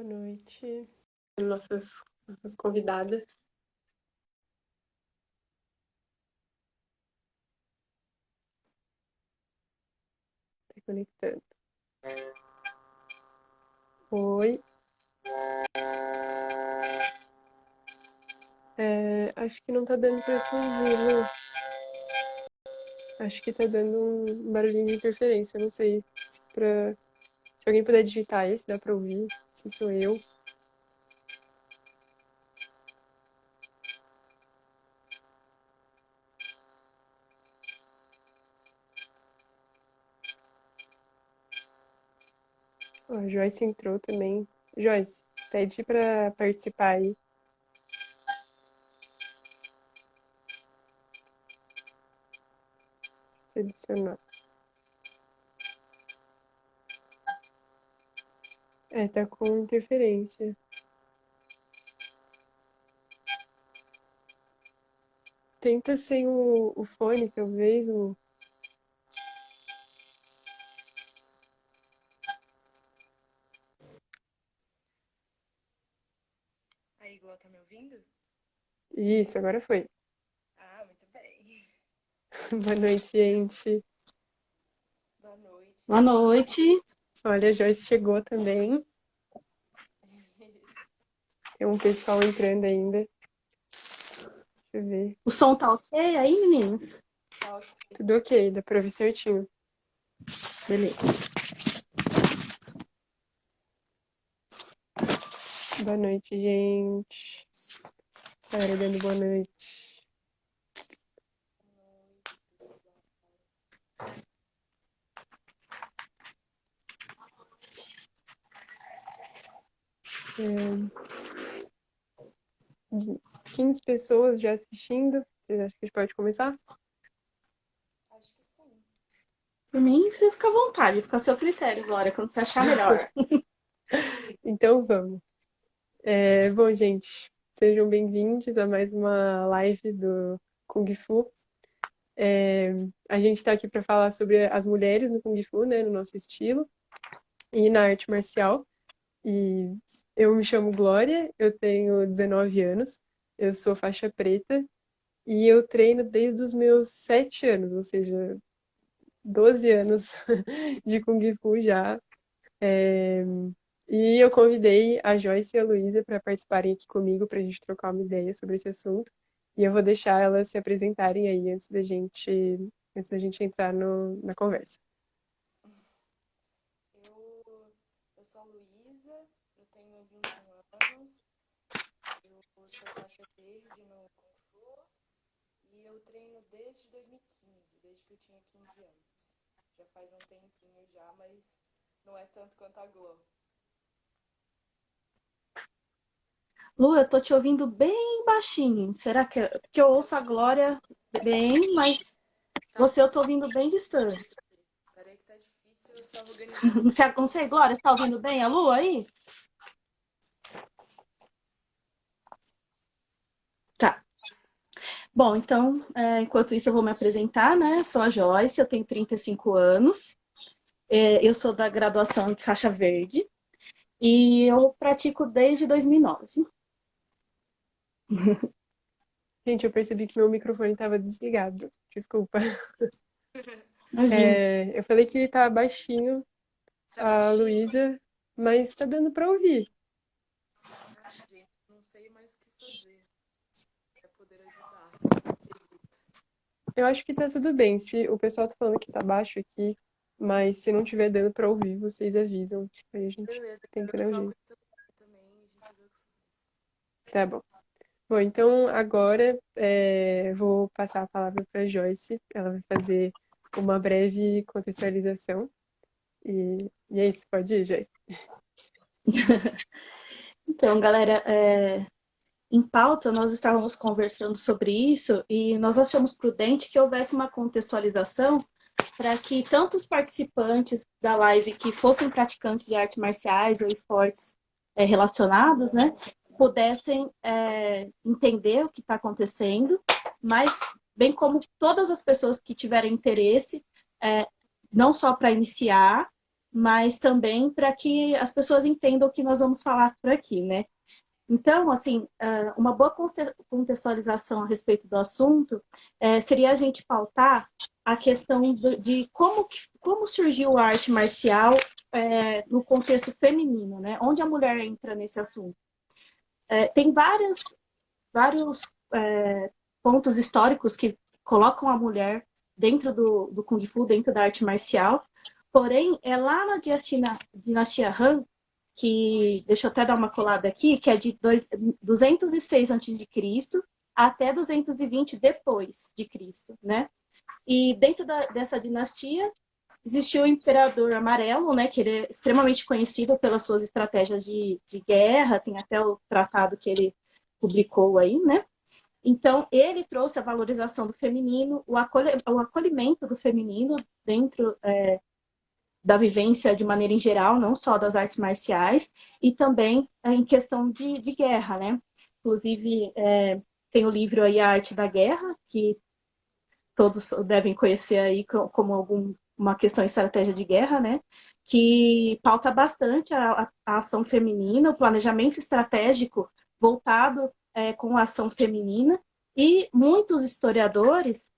Boa noite, nossas convidadas. Tá conectando. Oi. Acho que não tá dando pra te ouvir, Lu. Acho que tá dando um barulhinho de interferência. Não sei se alguém puder digitar aí, se dá pra ouvir, se sou eu. Ó, a Joyce entrou também. Joyce, pede pra participar aí. Selecionar. Tá com interferência. Tenta sem o fone, talvez, o... Aí, igual, tá me ouvindo? Isso, agora foi. Ah, muito bem. Boa noite, gente. Boa noite. Boa noite. Olha, a Joyce chegou também. Tem um pessoal entrando ainda. Deixa eu ver. O som tá ok aí, meninas? Tá ok. Tudo ok, dá pra ouvir certinho. Beleza. Boa noite, gente. Galera dando boa noite. É, 15 pessoas já assistindo. Vocês acham que a gente pode começar? Acho que sim. Por mim, você fica à vontade, fica a seu critério, Glória, quando você achar melhor. Então vamos. Bom, gente, sejam bem-vindos a mais uma live do Kung Fu. A gente está aqui para falar sobre as mulheres no Kung Fu, né, no nosso estilo, e na arte marcial. E eu me chamo Glória, eu tenho 19 anos, eu sou faixa preta e eu treino desde os meus 7 anos, ou seja, 12 anos de Kung Fu já. E eu convidei a Joyce e a Luísa para participarem aqui comigo para a gente trocar uma ideia sobre esse assunto. E eu vou deixar elas se apresentarem aí antes da gente entrar na conversa. Eu sou a Luísa, eu tenho 21 anos, eu sou faixa verde no Kung Fu e eu treino desde 2015, desde que eu tinha 15 anos. Já faz um tempinho já, mas não é tanto quanto a Gló. Lu, eu tô te ouvindo bem baixinho. Será que é porque eu ouço a Glória bem, mas você eu tô ouvindo bem distante. Peraí que tá difícil essa organização. Não sei, Glória, você tá ouvindo bem a Lu aí? Tá. Bom, então, enquanto isso eu vou me apresentar, né? Sou a Joyce, eu tenho 35 anos. Eu sou da graduação de faixa verde e eu pratico desde 2009. Gente, eu percebi que meu microfone estava desligado. Desculpa. Imagina. Eu falei que tá baixinho Tá a baixinho? Luísa, mas tá dando para ouvir. Ah, gente, não sei mais o que fazer pra poder ajudar nesse quesito. Eu acho que tá tudo bem. Se o pessoal tá falando que tá baixo aqui, mas se não tiver dando para ouvir, vocês avisam. Aí a gente Beleza, quero tenta dar um gravar com jeito. o celular também, a gente vê o que faz. Tá bom. Bom, então agora vou passar a palavra para Joyce. Ela vai fazer uma breve contextualização. E é isso, pode ir, Joyce. Então, galera, em pauta nós estávamos conversando sobre isso e nós achamos prudente que houvesse uma contextualização para que tanto os participantes da live que fossem praticantes de artes marciais ou esportes relacionados, né, pudessem entender o que está acontecendo, mas bem como todas as pessoas que tiverem interesse, não só para iniciar, mas também para que as pessoas entendam o que nós vamos falar por aqui, né? Então, assim, uma boa contextualização a respeito do assunto seria a gente pautar a questão de como surgiu a arte marcial no contexto feminino, né? Onde a mulher entra nesse assunto. Tem vários pontos históricos que colocam a mulher dentro do Kung Fu, dentro da arte marcial, porém, é lá na dinastia Han, que, deixa eu até dar uma colada aqui, que é de 206 a.C. até 220 depois de Cristo, né? E dentro dessa dinastia existiu o Imperador Amarelo, né? Que ele é extremamente conhecido pelas suas estratégias de guerra, tem até o tratado que ele publicou aí, né? Então, ele trouxe a valorização do feminino, o acolhimento do feminino dentro da vivência de maneira em geral, não só das artes marciais, e também em questão de guerra, né? Inclusive, tem o livro aí, A Arte da Guerra, que todos devem conhecer aí como uma questão de estratégia de guerra, né? Que pauta bastante a ação feminina, o planejamento estratégico voltado com a ação feminina, e muitos historiadores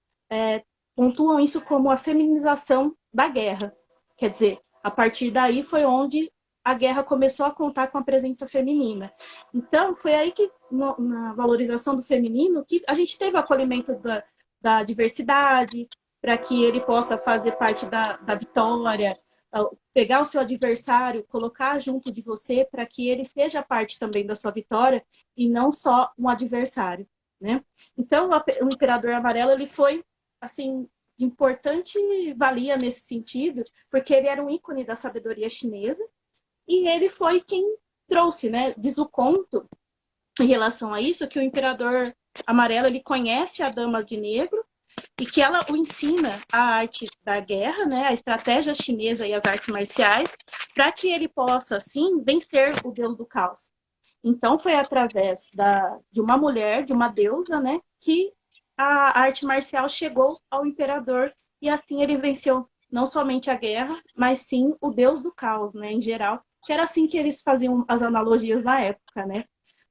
pontuam isso como a feminização da guerra. Quer dizer, a partir daí foi onde a guerra começou a contar com a presença feminina. Então, foi aí que, na valorização do feminino, que a gente teve o acolhimento da diversidade, para que ele possa fazer parte da vitória, pegar o seu adversário, colocar junto de você, para que ele seja parte também da sua vitória, e não só um adversário, né? Então, o Imperador Amarelo, ele foi, assim, de importante valia nesse sentido, porque ele era um ícone da sabedoria chinesa, e ele foi quem trouxe, né? Diz o conto, em relação a isso, que o Imperador Amarelo, ele conhece a Dama de Negro, e que ela o ensina a arte da guerra, né, a estratégia chinesa e as artes marciais, para que ele possa, assim, vencer o deus do caos. Então, foi através de uma mulher, de uma deusa, né, que a arte marcial chegou ao imperador, e assim ele venceu não somente a guerra, mas sim o deus do caos, né, em geral, que era assim que eles faziam as analogias na época, né.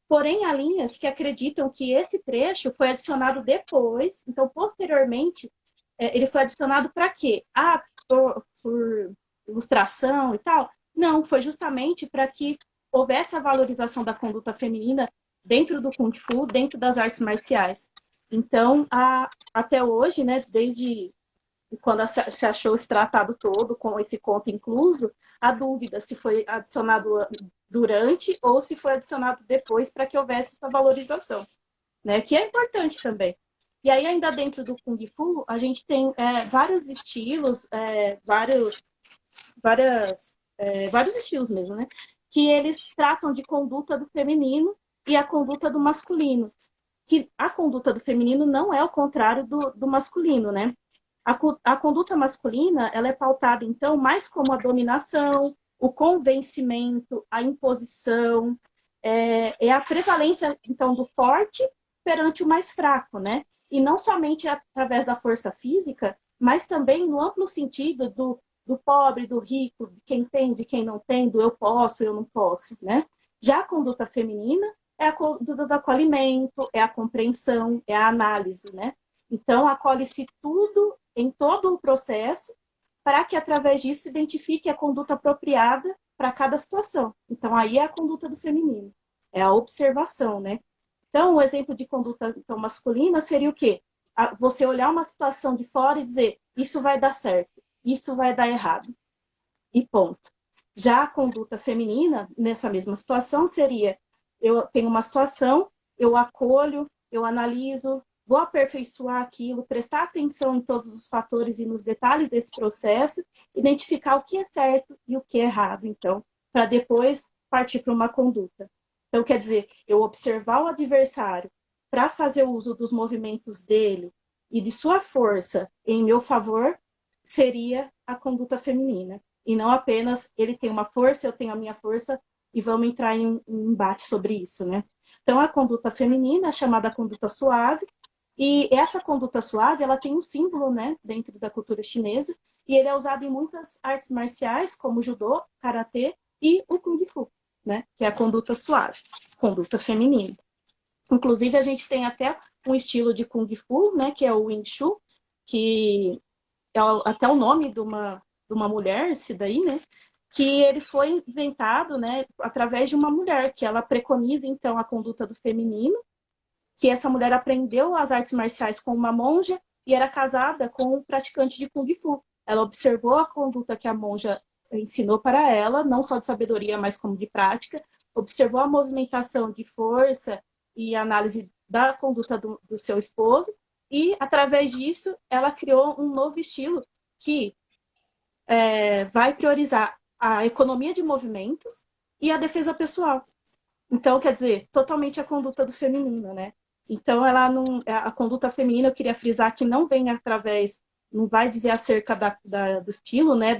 Porém, há linhas que acreditam que esse trecho foi adicionado depois, então, posteriormente, ele foi adicionado para quê? Por ilustração e tal? Não, foi justamente para que houvesse a valorização da conduta feminina dentro do Kung Fu, dentro das artes marciais. Então, até hoje, né, desde quando se achou esse tratado todo, com esse conto incluso, a dúvida se foi adicionado durante ou se foi adicionado depois, para que houvesse essa valorização, né? Que é importante também. E aí, ainda dentro do Kung Fu, a gente tem vários estilos, vários estilos mesmo, né? Que eles tratam de conduta do feminino e a conduta do masculino. Que a conduta do feminino não é o contrário do masculino, né? A conduta masculina, ela é pautada, então, mais como a dominação, o convencimento, a imposição, é a prevalência, então, do forte perante o mais fraco, né? E não somente através da força física, mas também no amplo sentido do pobre, do rico, de quem tem, de quem não tem, do eu posso, eu não posso, né? Já a conduta feminina é a conduta do acolhimento, é a compreensão, é a análise, né? Então, acolhe-se tudo em todo o processo para que, através disso, se identifique a conduta apropriada para cada situação. Então, aí é a conduta do feminino, é a observação, né? Então, o exemplo de conduta então, masculina seria o quê? Você olhar uma situação de fora e dizer, isso vai dar certo, isso vai dar errado, e ponto. Já a conduta feminina, nessa mesma situação, seria, eu tenho uma situação, eu acolho, eu analiso, vou aperfeiçoar aquilo, prestar atenção em todos os fatores e nos detalhes desse processo, identificar o que é certo e o que é errado, então, para depois partir para uma conduta. Então, quer dizer, eu observar o adversário para fazer uso dos movimentos dele e de sua força em meu favor, seria a conduta feminina. E não apenas ele tem uma força, eu tenho a minha força, e vamos entrar em um embate sobre isso, né? Então, a conduta feminina é chamada conduta suave, E essa conduta suave, ela tem um símbolo, né, dentro da cultura chinesa, e ele é usado em muitas artes marciais, como o judô, karatê e o kung fu, né, que é a conduta suave, conduta feminina. Inclusive, a gente tem até um estilo de kung fu, né, que é o Wing Chun, que é até o nome de uma mulher, esse daí, né, que ele foi inventado, né, através de uma mulher, que ela preconiza, então, a conduta do feminino, que essa mulher aprendeu as artes marciais com uma monja e era casada com um praticante de Kung Fu. Ela observou a conduta que a monja ensinou para ela, não só de sabedoria, mas como de prática, observou a movimentação de força e análise da conduta do seu esposo, e, através disso, ela criou um novo estilo que vai priorizar a economia de movimentos e a defesa pessoal. Então, quer dizer, totalmente a conduta do feminino, né? Então, ela não, a conduta feminina, eu queria frisar que não vem através, não vai dizer acerca do estilo, né,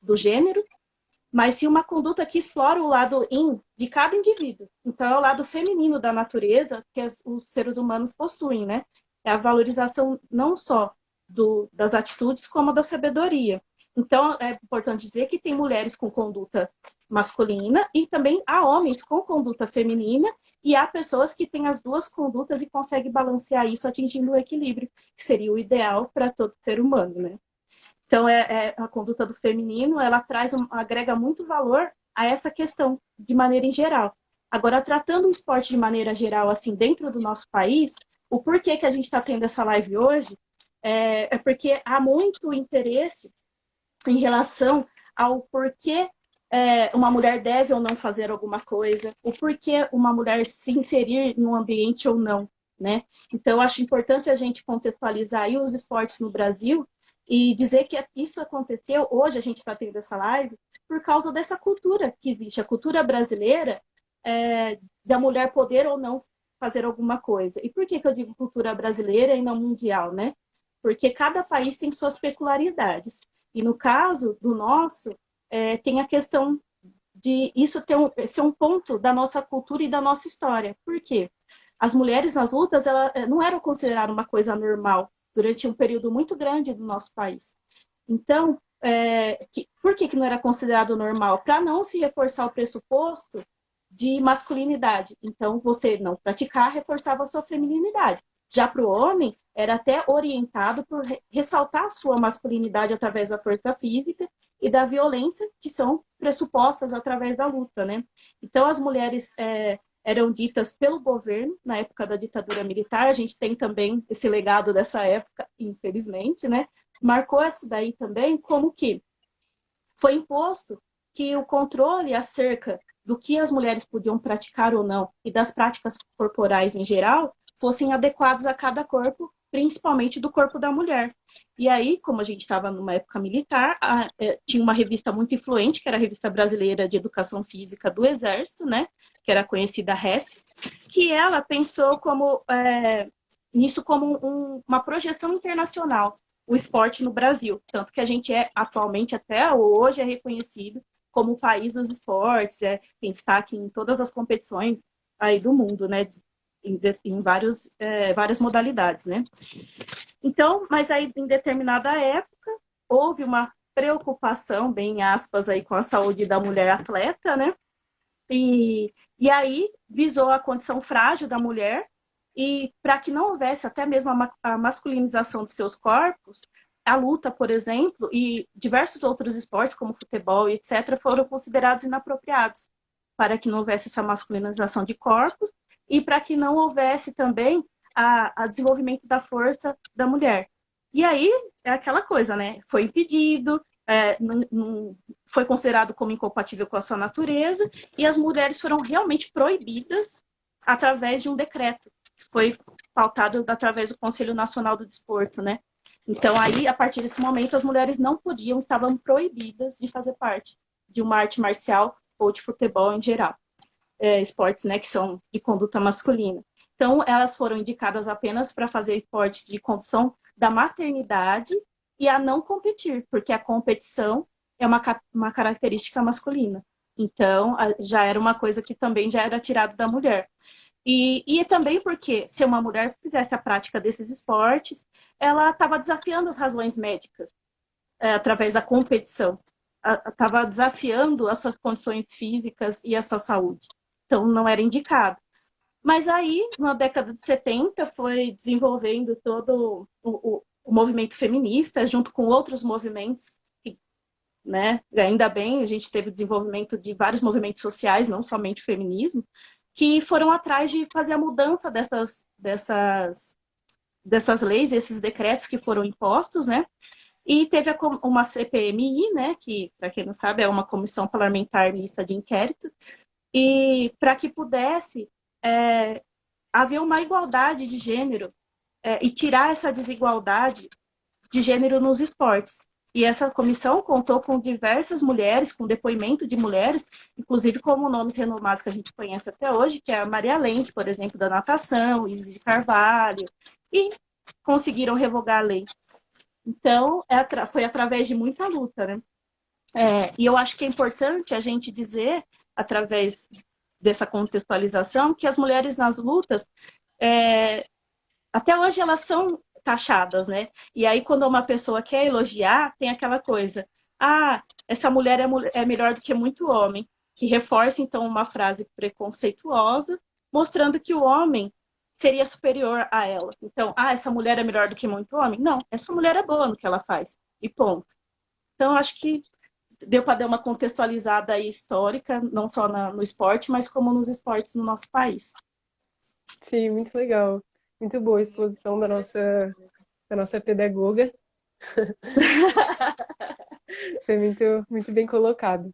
do gênero, mas sim uma conduta que explora o lado yin de cada indivíduo. Então, é o lado feminino da natureza que os seres humanos possuem, né? É a valorização não só das atitudes, como da sabedoria. Então, é importante dizer que tem mulheres com conduta masculina e também há homens com conduta feminina, e há pessoas que têm as duas condutas e conseguem balancear isso atingindo o equilíbrio, que seria o ideal para todo ser humano, né? Então, a conduta do feminino, ela agrega muito valor a essa questão, de maneira em geral. Agora, tratando o esporte de maneira geral, assim, dentro do nosso país, o porquê que a gente está tendo essa live hoje é porque há muito interesse em relação ao porquê uma mulher deve ou não fazer alguma coisa, o porquê uma mulher se inserir em um ambiente ou não, né? Então, eu acho importante a gente contextualizar aí os esportes no Brasil e dizer que isso aconteceu, hoje a gente está tendo essa live, por causa dessa cultura que existe, a cultura brasileira da mulher poder ou não fazer alguma coisa. E por que eu digo cultura brasileira e não mundial, né? Porque cada país tem suas peculiaridades. E no caso do nosso, tem a questão de isso ser um ponto da nossa cultura e da nossa história. Por quê? As mulheres nas lutas não eram consideradas uma coisa normal durante um período muito grande do nosso país. Então, por que não era considerado normal? Para não se reforçar o pressuposto de masculinidade. Então, você não praticar reforçava a sua feminilidade. Já para o homem, era até orientado por ressaltar a sua masculinidade através da força física e da violência, que são pressupostas através da luta, né? Então, as mulheres eram ditas pelo governo, na época da ditadura militar, a gente tem também esse legado dessa época, infelizmente, né? Marcou isso daí também como que foi imposto que o controle acerca do que as mulheres podiam praticar ou não e das práticas corporais em geral fossem adequados a cada corpo, principalmente do corpo da mulher. E aí, como a gente estava numa época militar, tinha uma revista muito influente, que era a Revista Brasileira de Educação Física do Exército, né, que era conhecida REF, que ela pensou nisso como uma projeção internacional, o esporte no Brasil. Tanto que a gente atualmente, até hoje, é reconhecido como o país dos esportes, tem destaque em todas as competições aí do mundo, né, em várias modalidades, né. Então, mas aí em determinada época, houve uma preocupação, bem em aspas, aí, com a saúde da mulher atleta, né, e aí visou a condição frágil da mulher, e para que não houvesse até mesmo a masculinização de seus corpos, a luta, por exemplo, e diversos outros esportes, como futebol e etc., foram considerados inapropriados, para que não houvesse essa masculinização de corpos e para que não houvesse também a desenvolvimento da força da mulher. E aí é aquela coisa, né? Foi impedido, não foi considerado como incompatível com a sua natureza, e as mulheres foram realmente proibidas através de um decreto, que foi pautado através do Conselho Nacional do Desporto, né? Então, aí, a partir desse momento, as mulheres não podiam, estavam proibidas de fazer parte de uma arte marcial ou de futebol em geral. Esportes, né, que são de conduta masculina. Então, elas foram indicadas apenas para fazer esportes de condução da maternidade e a não competir, porque a competição é uma característica masculina. Então, já era uma coisa que também já era tirado da mulher. E também porque se uma mulher fizesse a prática desses esportes, ela estava desafiando as razões médicas através da competição. Estava desafiando as suas condições físicas e a sua saúde. Então, não era indicado. Mas aí, na década de 70, foi desenvolvendo todo o movimento feminista, junto com outros movimentos, né? Ainda bem, a gente teve o desenvolvimento de vários movimentos sociais, não somente o feminismo, que foram atrás de fazer a mudança dessas leis, esses decretos que foram impostos, né? E teve uma CPMI, né, que, para quem não sabe, é uma comissão parlamentar mista de inquérito, e para que pudesse haver uma igualdade de gênero e tirar essa desigualdade de gênero nos esportes. E essa comissão contou com diversas mulheres, com depoimento de mulheres, inclusive como nomes renomados que a gente conhece até hoje, que é a Maria Lenk, por exemplo, da natação, Isis de Carvalho, e conseguiram revogar a lei. Então, foi através de muita luta, né? E eu acho que é importante a gente dizer, através dessa contextualização, que as mulheres nas lutas, até hoje elas são taxadas, né? E aí, quando uma pessoa quer elogiar, tem aquela coisa, essa mulher é melhor do que muito homem, que reforça, então, uma frase preconceituosa, mostrando que o homem seria superior a ela. Então, essa mulher é melhor do que muito homem? Não, essa mulher é boa no que ela faz, e ponto. Então, acho que deu para dar uma contextualizada aí histórica, não só no esporte, mas como nos esportes no nosso país. Sim, muito legal. Muito boa a exposição da nossa pedagoga. Foi muito, muito bem colocado.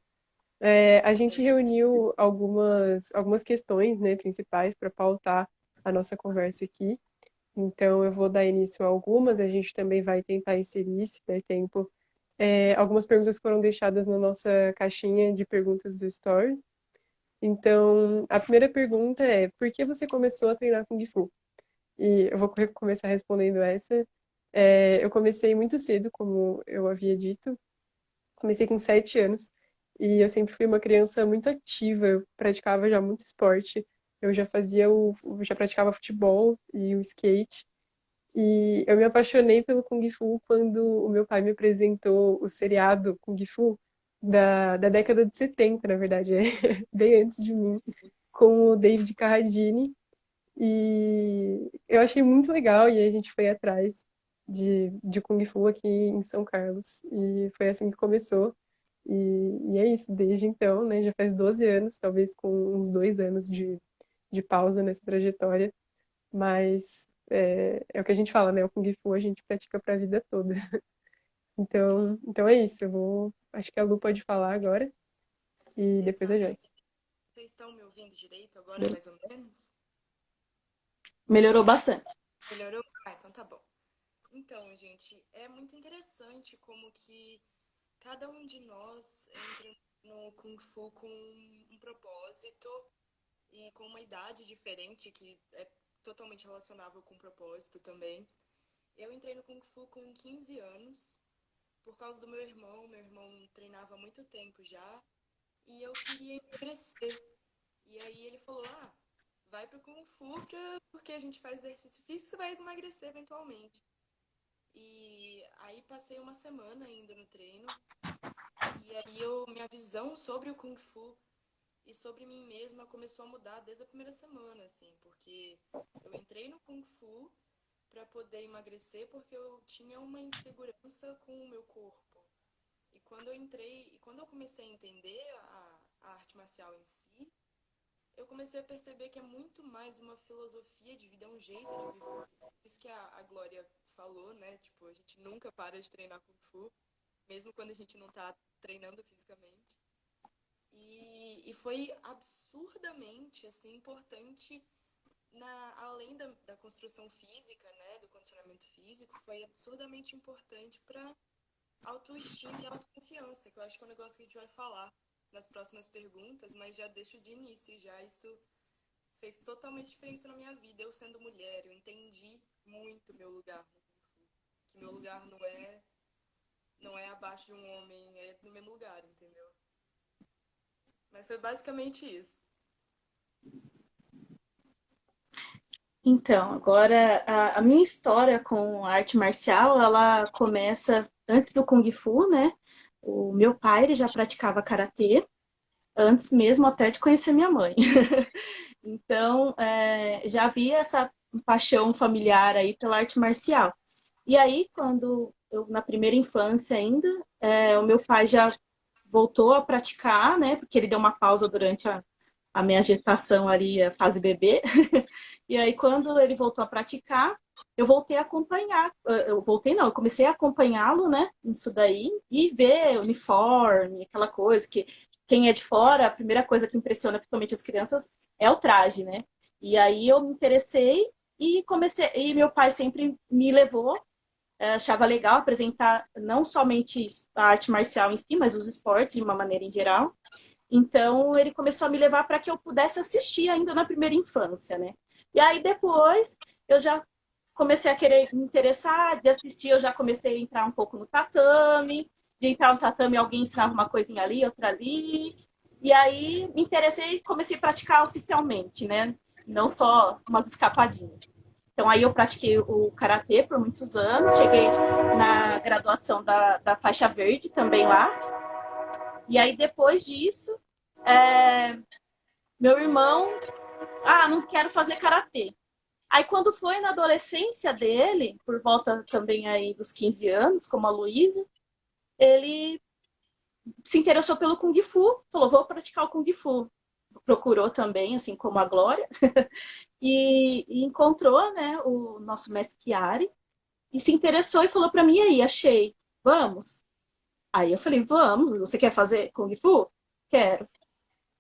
A gente reuniu algumas questões, né, principais para pautar a nossa conversa aqui. Então, eu vou dar início a algumas, a gente também vai tentar inserir, se der tempo. Algumas perguntas foram deixadas na nossa caixinha de perguntas do Story. Então, a primeira pergunta é: por que você começou a treinar Kung Fu? E eu vou começar respondendo essa. Eu comecei muito cedo, como eu havia dito. Comecei com 7 anos e eu sempre fui uma criança muito ativa. Eu praticava já muito esporte. Eu já praticava futebol e o skate. E eu me apaixonei pelo Kung Fu quando o meu pai me apresentou o seriado Kung Fu da década de 70, na verdade, bem antes de mim, com o David Carradine. E eu achei muito legal e a gente foi atrás de Kung Fu aqui em São Carlos. E foi assim que começou. E é isso, desde então, né? Já faz 12 anos, talvez com uns 2 anos de pausa nessa trajetória. Mas é o que a gente fala, né? O Kung Fu a gente pratica para a vida toda. Então é isso. Acho que a Lu pode falar agora e depois a Exato. Joyce. Vocês estão me ouvindo direito agora, mais ou menos? Melhorou bastante. Melhorou? Então tá bom. Então, gente, é muito interessante como que cada um de nós entra no Kung Fu com um propósito e com uma idade diferente, que é totalmente relacionável com propósito também. Eu entrei no Kung Fu com 15 anos, por causa do meu irmão. Meu irmão treinava há muito tempo já, e eu queria emagrecer. E aí ele falou, vai pro Kung Fu porque a gente faz exercício físico, você vai emagrecer eventualmente. E aí passei uma semana indo no treino, e aí minha visão sobre o Kung Fu e sobre mim mesma começou a mudar desde a primeira semana, assim, porque eu entrei no Kung Fu para poder emagrecer porque eu tinha uma insegurança com o meu corpo. E quando eu comecei a entender a arte marcial em si, eu comecei a perceber que é muito mais uma filosofia de vida, é um jeito de viver. Isso que a Glória falou, né? Tipo, a gente nunca para de treinar Kung Fu, mesmo quando a gente não tá treinando fisicamente. E foi absurdamente, assim, importante, além da construção física, né? Do condicionamento físico, foi absurdamente importante para autoestima e autoconfiança, que eu acho que é um negócio que a gente vai falar nas próximas perguntas, mas já deixo de início, já isso fez totalmente diferença na minha vida. Eu sendo mulher, eu entendi muito meu lugar no Kung Fu. Que meu lugar não é abaixo de um homem, é no mesmo lugar, entendeu? Mas foi basicamente isso. Então, agora a minha história com a arte marcial, ela começa antes do Kung Fu, né? O meu pai, ele já praticava karatê, antes mesmo até de conhecer minha mãe. Então, já havia essa paixão familiar aí pela arte marcial. E aí, quando eu, na primeira infância ainda, o meu pai já voltou a praticar, né? Porque ele deu uma pausa durante a minha gestação ali, a fase bebê. E aí, quando ele voltou a praticar, eu voltei a acompanhar. Eu voltei, não, eu comecei a acompanhá-lo, né? Isso daí, e ver uniforme, aquela coisa que quem é de fora, a primeira coisa que impressiona, principalmente as crianças, é o traje, né? E aí eu me interessei e comecei. E meu pai sempre me levou, achava legal apresentar não somente a arte marcial em si, mas os esportes de uma maneira em geral. Então, ele começou a me levar para que eu pudesse assistir ainda na primeira infância, né? E aí, depois, eu já comecei a querer me interessar, de assistir, eu já comecei a entrar um pouco no tatame, de entrar no tatame, alguém ensinava uma coisinha ali, outra ali. E aí, me interessei e comecei a praticar oficialmente, né? Não só umas escapadinhas. Então, aí eu pratiquei o karatê por muitos anos, cheguei na graduação da faixa verde também lá. E aí, depois disso, é, meu irmão, não quero fazer karatê. Aí quando foi na adolescência dele, por volta também aí dos 15 anos, como a Luísa, ele se interessou pelo Kung Fu, falou, vou praticar o Kung Fu. Procurou também, assim como a Glória, e encontrou, né, o nosso mestre Chiari, e se interessou e falou para mim, e aí, achei, vamos? Aí eu falei, vamos, você quer fazer Kung Fu? Quero.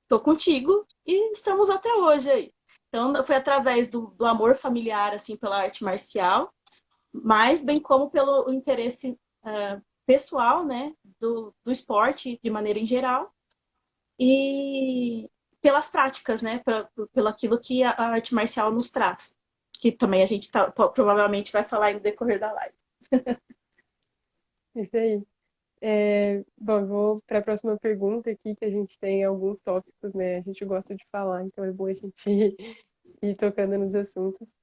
Tô contigo e estamos até hoje aí. Então, foi através do amor familiar, assim, pela arte marcial, mas bem como pelo interesse pessoal, né, do esporte de maneira em geral e pelas práticas, né, pelo aquilo que a arte marcial nos traz, que também a gente provavelmente vai falar no decorrer da live. Isso aí. Bom, eu vou para a próxima pergunta aqui, que a gente tem alguns tópicos, né? A gente gosta de falar, então é bom a gente ir tocando nos assuntos.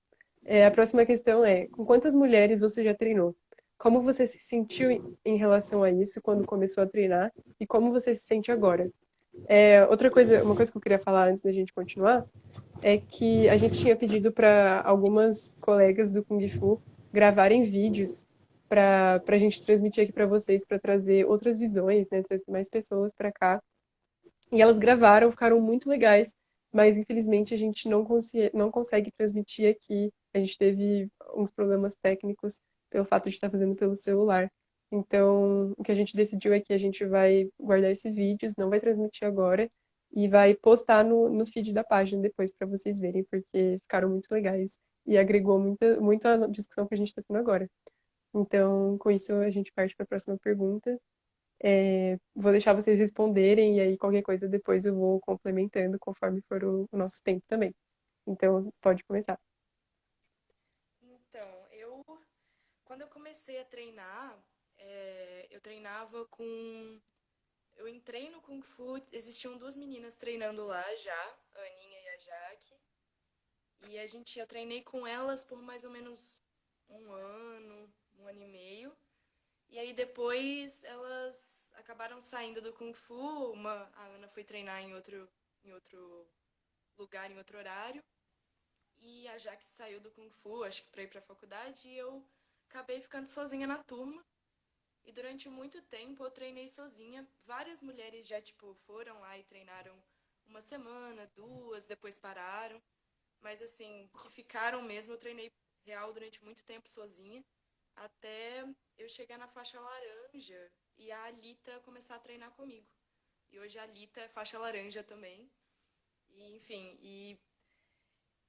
A próxima questão é: com quantas mulheres você já treinou? Como você se sentiu em relação a isso quando começou a treinar? E como você se sente agora? Uma coisa que eu queria falar antes da gente continuar é que a gente tinha pedido para algumas colegas do Kung Fu gravarem vídeos para a gente transmitir aqui para vocês, para trazer outras visões, né, trazer mais pessoas para cá. E elas gravaram, ficaram muito legais, mas infelizmente a gente não consegue transmitir aqui. A gente teve uns problemas técnicos pelo fato de estar fazendo pelo celular. Então, o que a gente decidiu é que a gente vai guardar esses vídeos, não vai transmitir agora, e vai postar no feed da página depois para vocês verem, porque ficaram muito legais e agregou muito a discussão que a gente está tendo agora. Então, com isso, a gente parte para a próxima pergunta. Vou deixar vocês responderem e aí qualquer coisa depois eu vou complementando conforme for o nosso tempo também. Então, pode começar. Então, quando eu comecei a treinar, eu treinava com. Eu entrei no Kung Fu, existiam duas meninas treinando lá já, a Aninha e a Jaque. E eu treinei com elas por mais ou menos um ano e meio. E aí depois elas acabaram saindo do Kung Fu. A Ana foi treinar em outro lugar, em outro horário. E a Jaque saiu do Kung Fu, acho que pra ir pra faculdade, e eu acabei ficando sozinha na turma. E durante muito tempo eu treinei sozinha. Várias mulheres já, tipo, foram lá e treinaram uma semana, duas, depois pararam. Mas assim, que ficaram mesmo, eu treinei real durante muito tempo sozinha, até eu chegar na faixa laranja e a Alita começar a treinar comigo. E hoje a Alita é faixa laranja também. E, enfim, e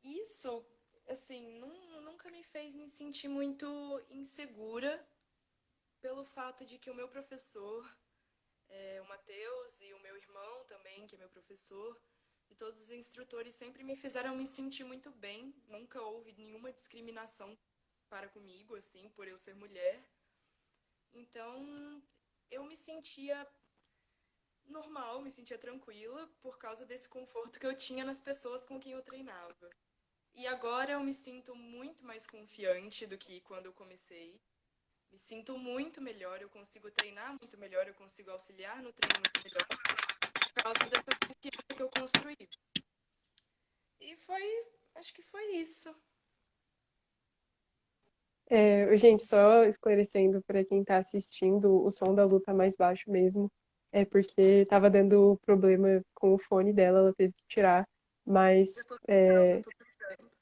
isso, assim, nunca me fez me sentir muito insegura pelo fato de que o meu professor, o Matheus, e o meu irmão também, que é meu professor, e todos os instrutores sempre me fizeram me sentir muito bem. Nunca houve nenhuma discriminação para comigo, assim, por eu ser mulher. Então, eu me sentia normal, me sentia tranquila por causa desse conforto que eu tinha nas pessoas com quem eu treinava. E agora eu me sinto muito mais confiante do que quando eu comecei. Me sinto muito melhor, eu consigo treinar muito melhor, eu consigo auxiliar no treino muito melhor por causa dessa confiança que eu construí. E acho que foi isso. Gente, só esclarecendo para quem está assistindo, o som da Lu tá mais baixo mesmo. É porque tava dando problema com o fone dela, ela teve que tirar. Eu Mas, tô tentando, eu tô tentando.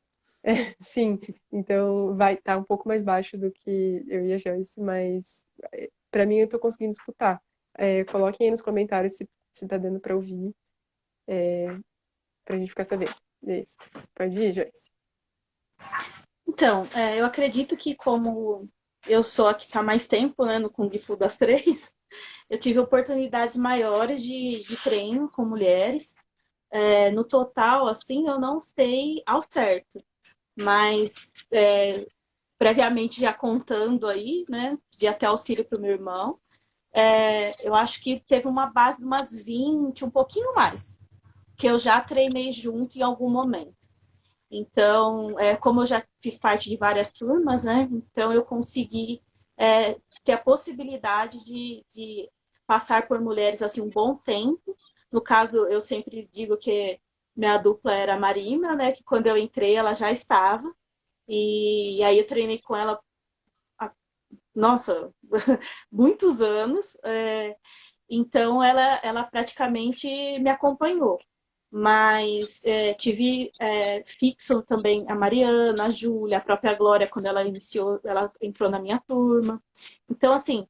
sim, então vai estar um pouco mais baixo do que eu e a Joyce, mas para mim eu tô conseguindo escutar. Coloquem aí nos comentários se tá dando para ouvir, pra gente ficar sabendo. Isso. Pode ir, Joyce. Então, eu acredito que como eu sou a que está mais tempo, né, no Kung Fu das três, eu tive oportunidades maiores de treino com mulheres. No total, assim, eu não sei ao certo, mas previamente já contando aí, né, de até auxílio para o meu irmão, eu acho que teve uma base de umas 20, um pouquinho mais, que eu já treinei junto em algum momento. Então, como eu já fiz parte de várias turmas, né? Então eu consegui ter a possibilidade de passar por mulheres assim um bom tempo. No caso, eu sempre digo que minha dupla era a Marina, né? Que quando eu entrei ela já estava. E aí eu treinei com ela, há, nossa, muitos anos. Então ela praticamente me acompanhou. Mas tive fixo também a Mariana, a Júlia, a própria Glória, quando ela iniciou, ela entrou na minha turma. Então, assim,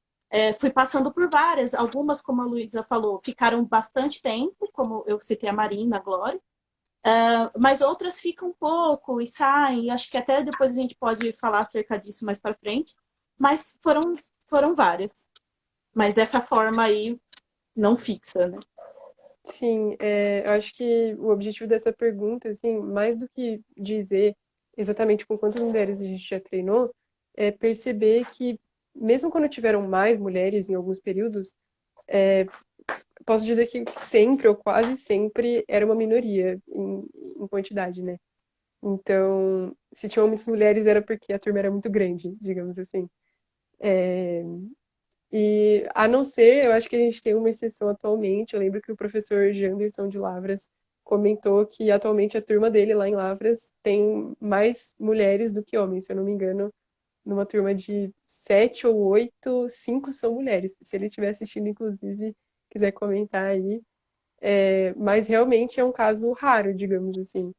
fui passando por várias. Algumas, como a Luísa falou, ficaram bastante tempo, como eu citei a Marina, a Glória. Mas outras ficam um pouco e saem. E acho que até depois a gente pode falar acerca disso mais para frente. Mas foram várias. Mas dessa forma aí, não fixa, né? Sim, eu acho que o objetivo dessa pergunta, assim, mais do que dizer exatamente com quantas mulheres a gente já treinou, é perceber que, mesmo quando tiveram mais mulheres em alguns períodos, posso dizer que sempre ou quase sempre era uma minoria em quantidade, né? Então, se tinham muitas mulheres era porque a turma era muito grande, digamos assim. E a não ser, eu acho que a gente tem uma exceção atualmente. Eu lembro que o professor Janderson de Lavras comentou que atualmente a turma dele lá em Lavras tem mais mulheres do que homens, se eu não me engano, numa turma de 7 ou 8, 5 são mulheres. Se ele estiver assistindo, inclusive, quiser comentar aí. Mas realmente é um caso raro, digamos assim.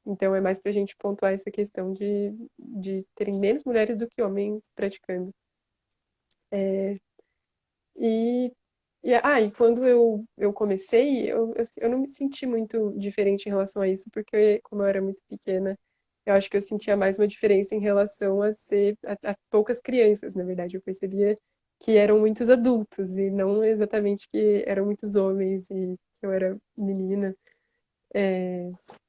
Então é mais para a gente pontuar essa questão de terem menos mulheres do que homens praticando. E, e quando eu comecei, eu não me senti muito diferente em relação a isso, porque como eu era muito pequena, eu acho que eu sentia mais uma diferença em relação a poucas crianças, na verdade. Eu percebia que eram muitos adultos e não exatamente que eram muitos homens e que eu era menina.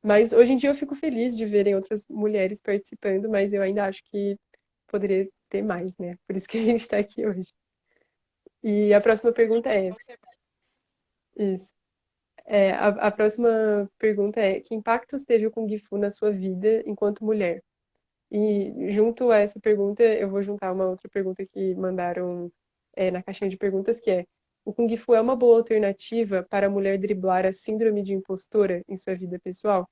Mas hoje em dia eu fico feliz de verem outras mulheres participando, mas eu ainda acho que poderia ter mais, né? Por isso que a gente está aqui hoje. E a próxima pergunta é, isso. A próxima pergunta é: que impactos teve o Kung Fu na sua vida enquanto mulher? E junto a essa pergunta, eu vou juntar uma outra pergunta que mandaram, na caixinha de perguntas, que é: o Kung Fu é uma boa alternativa para a mulher driblar a síndrome de impostora em sua vida pessoal?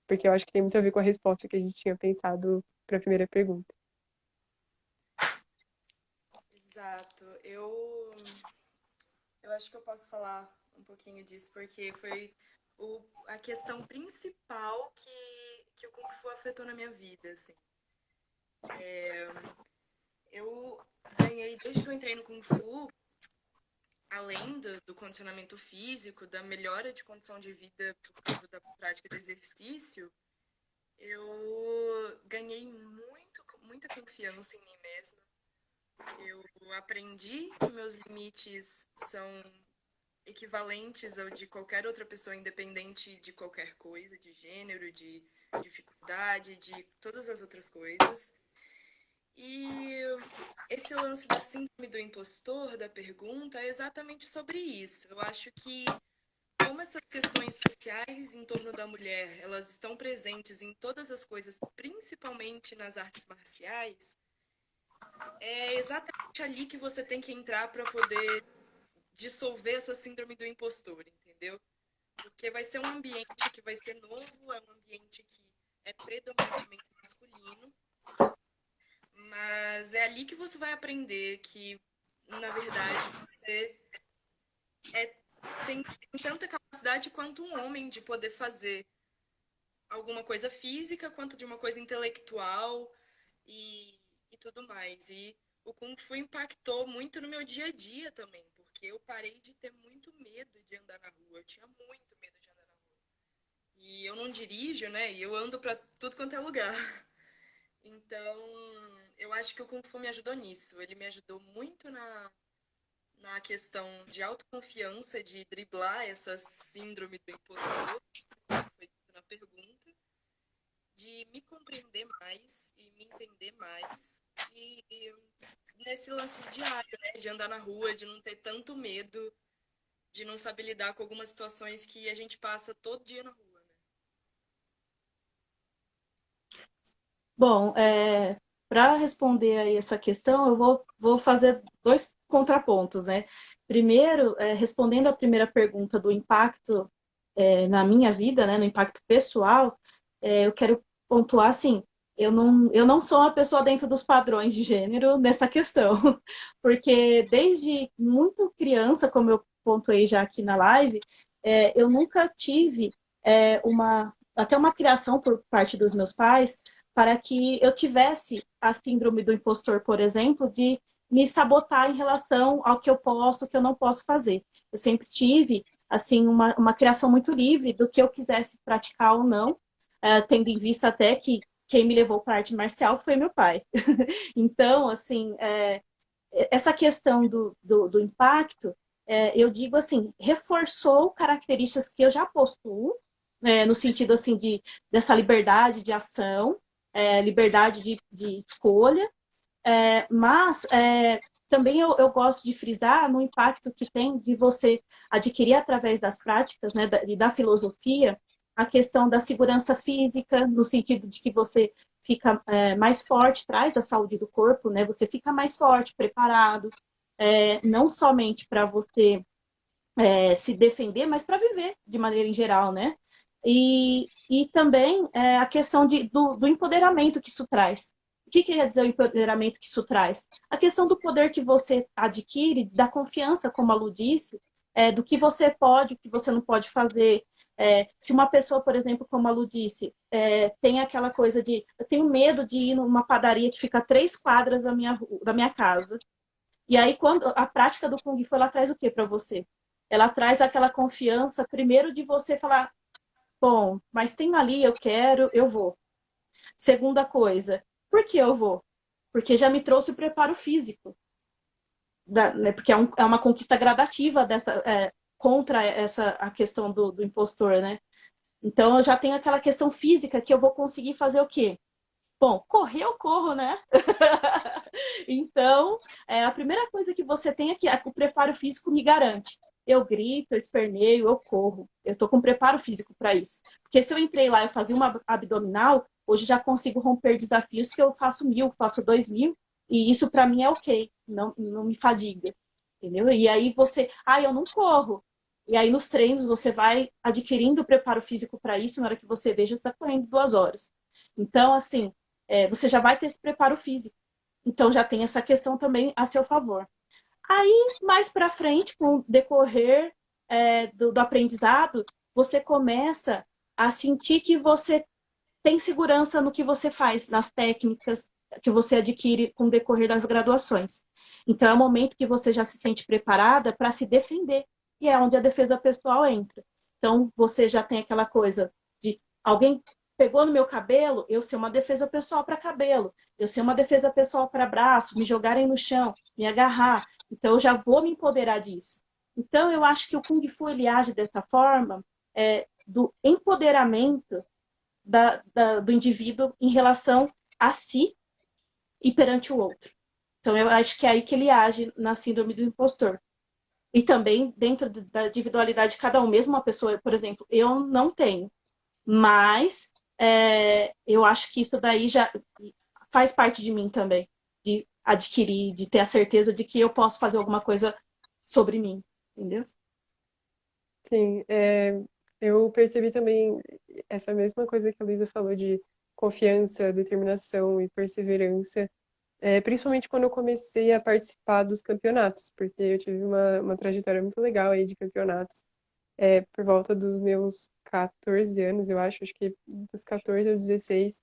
Porque eu acho que tem muito a ver com a resposta que a gente tinha pensado para a primeira pergunta. Exato. Eu acho que eu posso falar um pouquinho disso, porque foi a questão principal que o Kung Fu afetou na minha vida, assim. Eu ganhei, desde que eu entrei no Kung Fu, além do condicionamento físico, da melhora de condição de vida por causa da prática de exercício, eu ganhei muita confiança em mim mesma. Eu aprendi que meus limites são equivalentes ao de qualquer outra pessoa, independente de qualquer coisa, de gênero, de dificuldade, de todas as outras coisas. E esse lance da síndrome do impostor, da pergunta, é exatamente sobre isso. Eu acho que como essas questões sociais em torno da mulher, elas estão presentes em todas as coisas, principalmente nas artes marciais, é exatamente ali que você tem que entrar para poder dissolver essa síndrome do impostor, entendeu? Porque vai ser um ambiente que vai ser novo, é um ambiente que é predominantemente masculino, mas é ali que você vai aprender que, na verdade, você é, tem tanta capacidade quanto um homem de poder fazer alguma coisa física, quanto de uma coisa intelectual e tudo mais. E o Kung Fu impactou muito no meu dia a dia também, porque eu parei de ter muito medo de andar na rua. Eu tinha muito medo de andar na rua. E eu não dirijo, né? E eu ando pra tudo quanto é lugar. Então, eu acho que o Kung Fu me ajudou nisso. Ele me ajudou muito na questão de autoconfiança, de driblar essa síndrome do impostor, como foi dito na pergunta, de me compreender mais e me entender mais. E nesse lance diário, né? De andar na rua, de não ter tanto medo, de não saber lidar com algumas situações que a gente passa todo dia na rua, né? Bom, para responder aí essa questão, eu vou fazer dois contrapontos, né? Primeiro, respondendo a primeira pergunta do impacto na minha vida, né, no impacto pessoal, eu quero pontuar assim, eu não sou uma pessoa dentro dos padrões de gênero nessa questão, porque desde muito criança, como eu pontuei já aqui na live, eu nunca tive até uma criação por parte dos meus pais para que eu tivesse a síndrome do impostor, por exemplo, de me sabotar em relação ao que eu posso, o que eu não posso fazer. Eu sempre tive, assim, uma criação muito livre do que eu quisesse praticar ou não, tendo em vista até que quem me levou para a arte marcial foi meu pai. Então, assim, essa questão do impacto, eu digo assim, reforçou características que eu já possuo, no sentido assim dessa liberdade de ação, liberdade de escolha, mas também eu gosto de frisar no impacto que tem de você adquirir através das práticas, né, da filosofia, a questão da segurança física, no sentido de que você fica mais forte, traz a saúde do corpo, né, você fica mais forte, preparado, não somente para você se defender, mas para viver de maneira em geral, né? E também a questão do empoderamento que isso traz. O que quer dizer o empoderamento que isso traz? A questão do poder que você adquire, da confiança, como a Lu disse, do que você pode, o que você não pode fazer. Se uma pessoa, por exemplo, como a Lu disse, tem aquela coisa de eu tenho medo de ir numa padaria que fica a 3 quadras da minha casa. E aí, quando a prática do Kung Fu, ela traz o que para você? Ela traz aquela confiança, primeiro, de você falar, bom, mas tem ali, eu quero, eu vou. Segunda coisa, por que eu vou? Porque já me trouxe o preparo físico. Né, porque é uma conquista gradativa contra a questão do impostor, né? Então, eu já tenho aquela questão física que eu vou conseguir fazer o quê? Bom, correr eu corro, né? Então, a primeira coisa que você tem aqui, o preparo físico me garante. Eu grito, eu esperneio, eu corro. Eu tô com preparo físico para isso. Porque se eu entrei lá e fazia uma abdominal, hoje já consigo romper desafios que eu faço 1.000, faço 2.000, e isso para mim é ok, não me fadiga. Entendeu? E aí eu não corro. E aí nos treinos você vai adquirindo o preparo físico para isso, na hora que você veja, você está correndo 2 horas. Então, assim, você já vai ter esse preparo físico. Então, já tem essa questão também a seu favor. Aí, mais para frente, com o decorrer do aprendizado, você começa a sentir que você tem segurança no que você faz, nas técnicas que você adquire com o decorrer das graduações. Então, é o momento que você já se sente preparada para se defender. E é onde a defesa pessoal entra. Então, você já tem aquela coisa de alguém pegou no meu cabelo, eu ser uma defesa pessoal para cabelo, eu ser uma defesa pessoal para braço, me jogarem no chão, me agarrar. Então, eu já vou me empoderar disso. Então, eu acho que o Kung Fu ele age dessa forma, do empoderamento do indivíduo em relação a si e perante o outro. Então, eu acho que é aí que ele age na síndrome do impostor. e também dentro da individualidade de cada um, mesmo uma pessoa, por exemplo, eu não tenho, mas eu acho que isso daí já faz parte de mim também, de adquirir, de ter a certeza de que eu posso fazer alguma coisa sobre mim, entendeu? Sim, eu percebi também essa mesma coisa que a Luísa falou de confiança, determinação e perseverança, principalmente quando eu comecei a participar dos campeonatos, porque eu tive uma trajetória muito legal aí de campeonatos, por volta dos meus 14 anos, eu acho que dos 14 aos 16,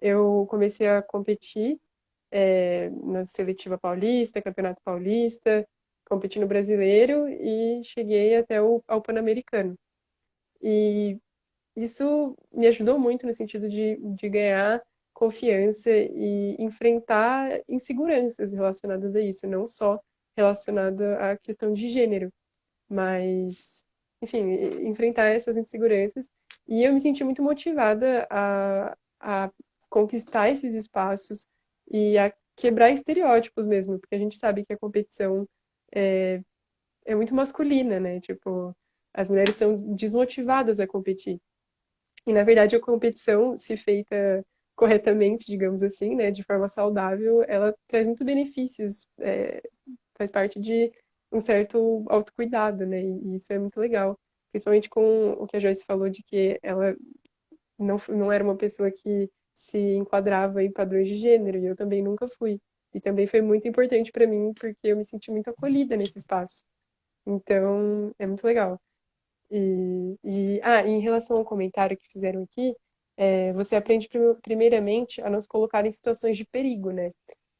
eu comecei a competir, na seletiva paulista, campeonato paulista, competi no brasileiro e cheguei até ao Pan-Americano. E isso me ajudou muito no sentido de ganhar confiança e enfrentar inseguranças relacionadas a isso, não só relacionada à questão de gênero, mas, enfim, enfrentar essas inseguranças. E eu me senti muito motivada a conquistar esses espaços e a quebrar estereótipos mesmo, porque a gente sabe que a competição é, é muito masculina, né? Tipo, as mulheres são desmotivadas a competir. E, na verdade, a competição, se feita corretamente, digamos assim, né, de forma saudável, ela traz muito benefícios, faz parte de um certo autocuidado, né, e isso é muito legal. Principalmente com o que a Joyce falou de que ela não era uma pessoa que se enquadrava em padrões de gênero, e eu também nunca fui. E também foi muito importante para mim, porque eu me senti muito acolhida nesse espaço. Então, é muito legal. Em relação ao comentário que fizeram aqui, você aprende primeiramente a não se colocar em situações de perigo, né?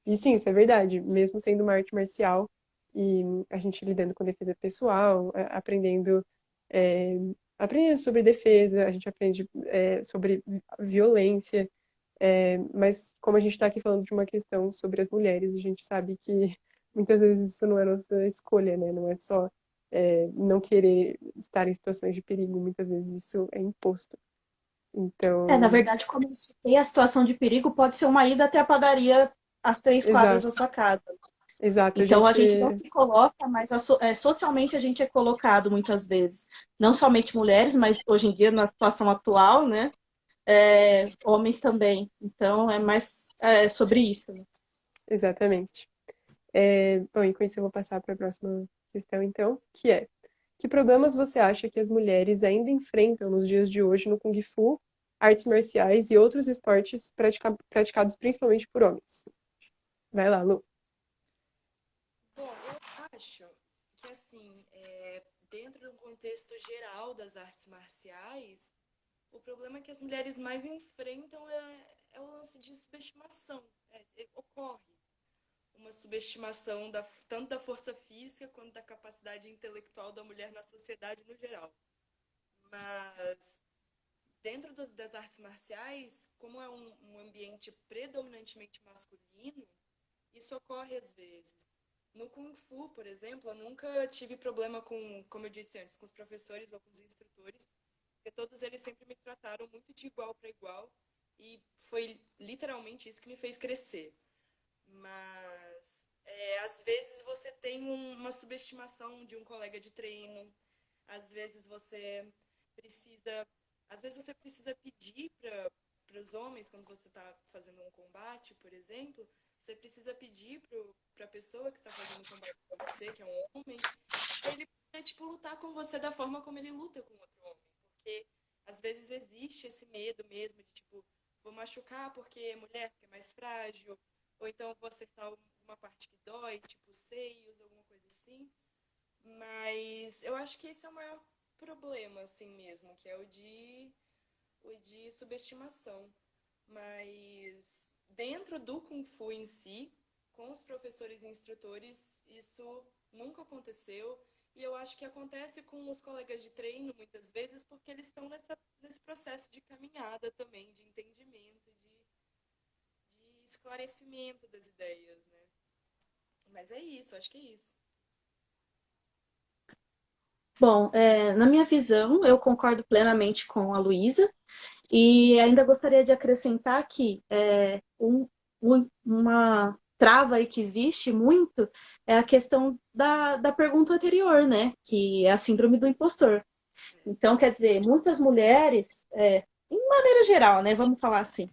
E sim, isso é verdade, mesmo sendo uma arte marcial e a gente lidando com defesa pessoal, é, aprendendo sobre defesa, a gente aprende sobre violência, mas como a gente está aqui falando de uma questão sobre as mulheres, a gente sabe que muitas vezes isso não é nossa escolha, né? Não é só não querer estar em situações de perigo, muitas vezes isso é imposto. Na Então, verdade, como eu citei, a situação de perigo pode ser uma ida até a padaria às 3 quadras da exato, sua casa. exato, a Então, a gente, gente não se coloca, mas socialmente a gente é colocado muitas vezes. Não somente mulheres, mas hoje em dia, na situação atual, né? Homens também. Então, é mais sobre isso. Né? exatamente. Bom, e com isso eu vou passar para a próxima questão, então, que é: que problemas você acha que as mulheres ainda enfrentam nos dias de hoje no Kung Fu, artes marciais e outros esportes praticados principalmente por homens? Vai lá, Lu. Bom, eu acho que, assim, dentro do contexto geral das artes marciais, o problema que as mulheres mais enfrentam é o lance de subestimação. Ocorre uma subestimação tanto da força física quanto da capacidade intelectual da mulher na sociedade no geral. Mas dentro das artes marciais, como é um ambiente predominantemente masculino, isso ocorre às vezes. No Kung Fu, por exemplo, eu nunca tive problema com, como eu disse antes, com os professores ou com os instrutores, porque todos eles sempre me trataram muito de igual para igual e foi literalmente isso que me fez crescer. Mas às vezes você tem uma subestimação de um colega de treino, às vezes você precisa, às vezes você precisa pedir para os homens, quando você está fazendo um combate, por exemplo, você precisa pedir para a pessoa que está fazendo o combate para você, que é um homem, para ele poder, tipo, lutar com você da forma como ele luta com outro homem. Porque às vezes existe esse medo mesmo de, tipo, vou machucar porque é mulher, porque é mais frágil, ou então vou acertar uma parte que dói, tipo seios, alguma coisa assim. Mas eu acho que esse é o maior problema, assim mesmo, que é o de subestimação. Mas dentro do Kung Fu em si, com os professores e instrutores, isso nunca aconteceu. E eu acho que acontece com os colegas de treino, muitas vezes, porque eles estão nesse processo de caminhada também, de entendimento, de esclarecimento das ideias, né? Mas é isso, acho que é isso. Bom, na minha visão, eu concordo plenamente com a Luísa e ainda gostaria de acrescentar que uma trava e que existe muito é a questão da pergunta anterior, né? Que é a síndrome do impostor. Então, quer dizer, muitas mulheres, em maneira geral, né? Vamos falar assim,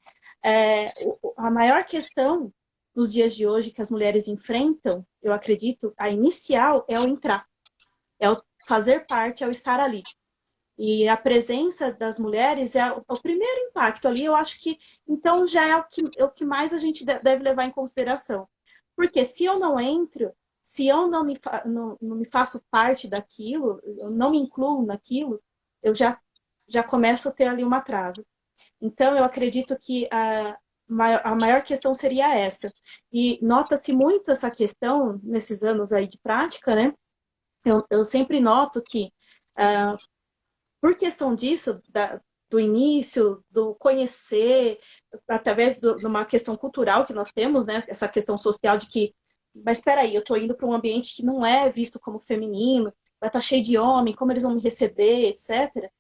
a maior questão nos dias de hoje que as mulheres enfrentam, eu acredito, a inicial é o entrar, é o fazer parte, é o estar ali. E a presença das mulheres é o primeiro impacto ali, eu acho que, então, já é o que mais a gente deve levar em consideração. Porque se eu não entro, se eu não me faço parte daquilo, eu não me incluo naquilo, eu já começo a ter ali uma trava. Então, eu acredito que a maior questão seria essa. E nota-se muito essa questão nesses anos aí de prática, né? Eu sempre noto que por questão disso, do início, do conhecer, através de uma questão cultural que nós temos, né? Essa questão social de que, mas espera aí, eu estou indo para um ambiente que não é visto como feminino, vai estar cheio de homem, como eles vão me receber, etc.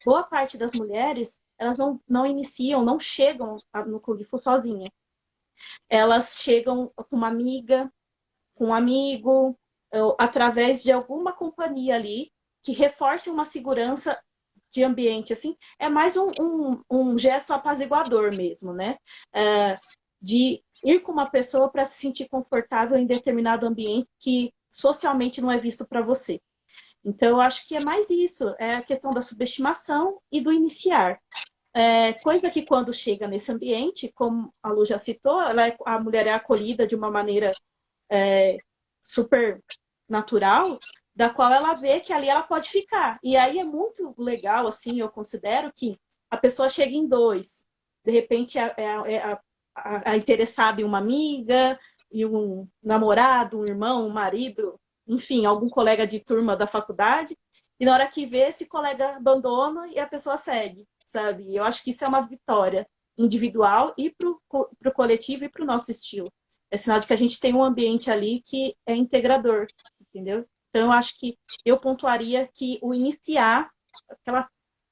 Boa parte das mulheres, elas não iniciam, não chegam no Kung Fu sozinha. Elas chegam com uma amiga, com um amigo, através de alguma companhia ali, que reforce uma segurança de ambiente, assim, é mais um gesto apaziguador mesmo, né? De ir com uma pessoa para se sentir confortável em determinado ambiente que socialmente não é visto para você. Então, eu acho que é mais isso, é a questão da subestimação e do iniciar. Coisa que quando chega nesse ambiente, como a Lu já citou, a mulher é acolhida de uma maneira super natural, da qual ela vê que ali ela pode ficar. E aí é muito legal, assim, eu considero que a pessoa chega em dois. De repente, a interessada em uma amiga, e um namorado, um irmão, um marido, enfim, algum colega de turma da faculdade, e na hora que vê, esse colega abandona e a pessoa segue, sabe? Eu acho que isso é uma vitória individual e para o coletivo e para o nosso estilo. É sinal de que a gente tem um ambiente ali que é integrador, entendeu? Então, eu acho que eu pontuaria que o iniciar,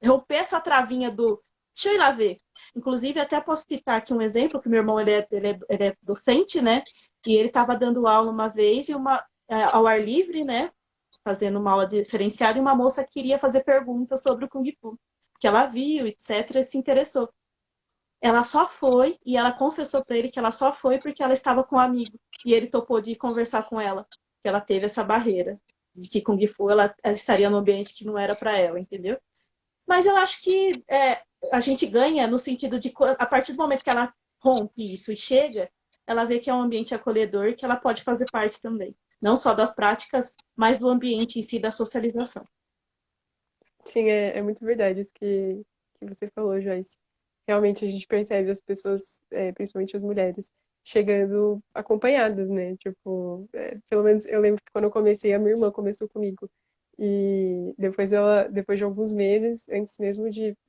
romper essa travinha do deixa eu ir lá ver. Inclusive, até posso citar aqui um exemplo, que meu irmão ele é docente, né? E ele estava dando aula uma vez, ao ar livre, né? Fazendo uma aula diferenciada, e uma moça queria fazer perguntas sobre o Kung Fu, que ela viu, etc., e se interessou. Ela só foi, e ela confessou para ele que ela só foi porque ela estava com um amigo. E ele topou de conversar com ela, que ela teve essa barreira de que Kung Fu ela estaria num ambiente que não era para ela, entendeu? Mas eu acho que a gente ganha no sentido de, a partir do momento que ela rompe isso e chega, ela vê que é um ambiente acolhedor e que ela pode fazer parte também. Não só das práticas, mas do ambiente em si, da socialização. Sim, é muito verdade isso que você falou, Joyce. Realmente a gente percebe as pessoas, principalmente as mulheres, chegando acompanhadas, né? Tipo, pelo menos eu lembro que quando eu comecei, a minha irmã começou comigo. E depois de alguns meses, antes mesmo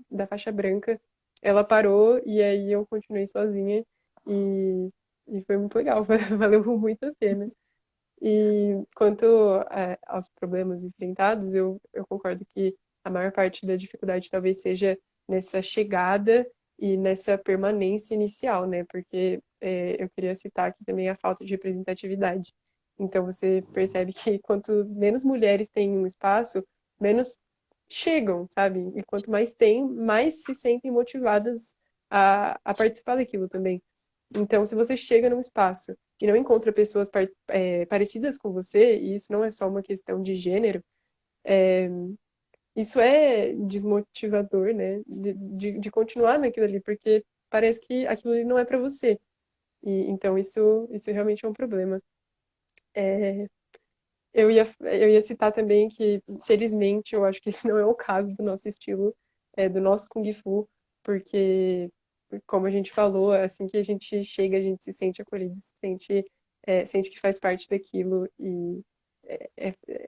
da faixa branca, ela parou e aí eu continuei sozinha e foi muito legal, valeu muito a pena. E quanto aos problemas enfrentados, eu concordo que a maior parte da dificuldade talvez seja nessa chegada e nessa permanência inicial, né? Porque eu queria citar aqui também a falta de representatividade. Então você percebe que quanto menos mulheres têm um espaço, menos chegam, sabe? E quanto mais tem, mais se sentem motivadas a participar daquilo também. Então, se você chega num espaço e não encontra pessoas parecidas com você, e isso não é só uma questão de gênero, isso é desmotivador, né? De continuar naquilo ali, porque parece que aquilo ali não é para você. E, então, isso realmente é um problema. Eu ia citar também que, felizmente, eu acho que esse não é o caso do nosso estilo, do nosso Kung Fu, porque, como a gente falou, assim que a gente chega, a gente se sente acolhido, sente que faz parte daquilo e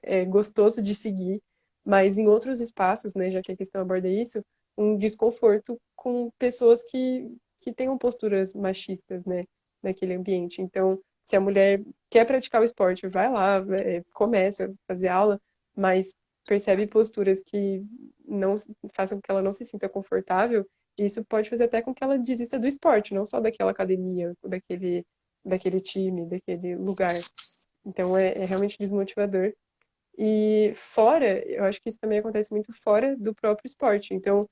é gostoso de seguir, mas em outros espaços, né, já que a questão aborda isso, um desconforto com pessoas que tenham posturas machistas, né, naquele ambiente. Então, se a mulher quer praticar o esporte, vai lá, começa a fazer aula, mas percebe posturas que não façam com que ela não se sinta confortável, e isso pode fazer até com que ela desista do esporte, não só daquela academia, daquele time, daquele lugar. Então é realmente desmotivador. E fora, eu acho que isso também acontece muito fora do próprio esporte. Então,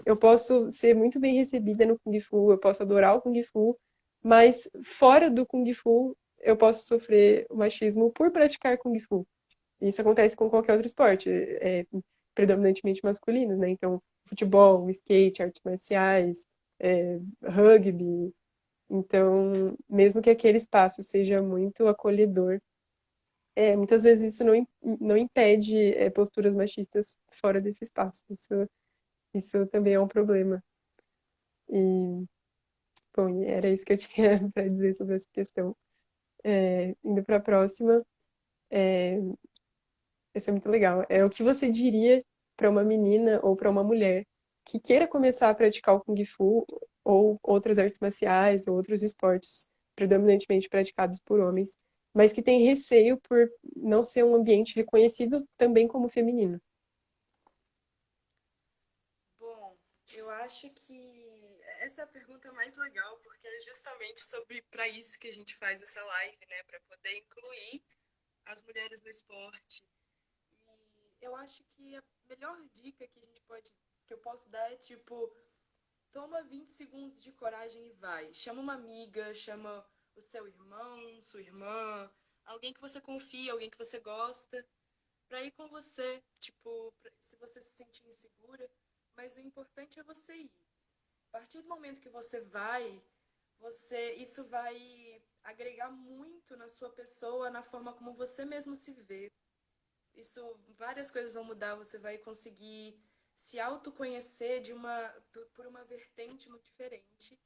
eu posso ser muito bem recebida no Kung Fu, eu posso adorar o Kung Fu, mas fora do Kung Fu, eu posso sofrer o machismo por praticar Kung Fu. Isso acontece com qualquer outro esporte, predominantemente masculino, né? Então, futebol, skate, artes marciais, rugby. Então, mesmo que aquele espaço seja muito acolhedor, muitas vezes isso não impede posturas machistas fora desse espaço. Isso também é um problema. E, bom, e era isso que eu tinha para dizer sobre essa questão. Indo para a próxima, essa é muito legal. O que você diria para uma menina ou para uma mulher que queira começar a praticar o Kung Fu ou outras artes marciais ou outros esportes predominantemente praticados por homens, mas que tem receio por não ser um ambiente reconhecido também como feminino? Bom, eu acho que essa é a pergunta mais legal, porque é justamente sobre para isso que a gente faz essa live, né, para poder incluir as mulheres no esporte. E eu acho que a melhor dica que eu posso dar é tipo, toma 20 segundos de coragem e vai. Chama uma amiga, chama o seu irmão, sua irmã, alguém que você confia, alguém que você gosta, pra ir com você, tipo, se você se sentir insegura, mas o importante é você ir. A partir do momento que você vai, isso vai agregar muito na sua pessoa, na forma como você mesmo se vê. Isso, várias coisas vão mudar, você vai conseguir se autoconhecer por uma vertente muito diferente.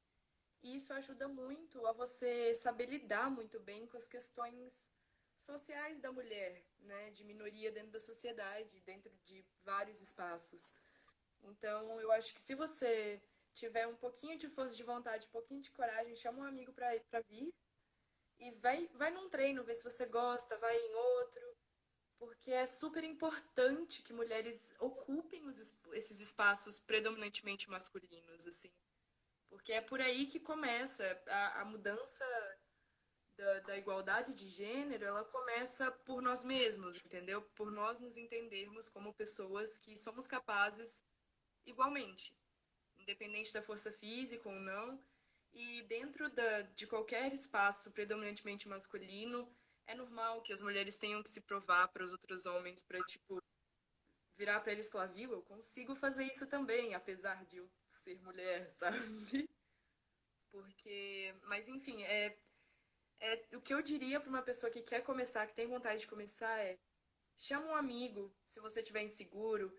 E isso ajuda muito a você saber lidar muito bem com as questões sociais da mulher, né, de minoria dentro da sociedade, dentro de vários espaços. Então, eu acho que se você tiver um pouquinho de força de vontade, um pouquinho de coragem, chama um amigo para vir e vai num treino, vê se você gosta, vai em outro, porque é super importante que mulheres ocupem esses espaços predominantemente masculinos, assim. Porque é por aí que começa a mudança da igualdade de gênero, ela começa por nós mesmos, entendeu? Por nós nos entendermos como pessoas que somos capazes igualmente, independente da força física ou não. E dentro de qualquer espaço predominantemente masculino, é normal que as mulheres tenham que se provar para os outros homens, para, tipo, virar para eles e falar, viu, eu consigo fazer isso também, apesar de eu ser mulher, sabe? Mas enfim, o que eu diria para uma pessoa que quer começar, que tem vontade de começar, chama um amigo, se você estiver inseguro,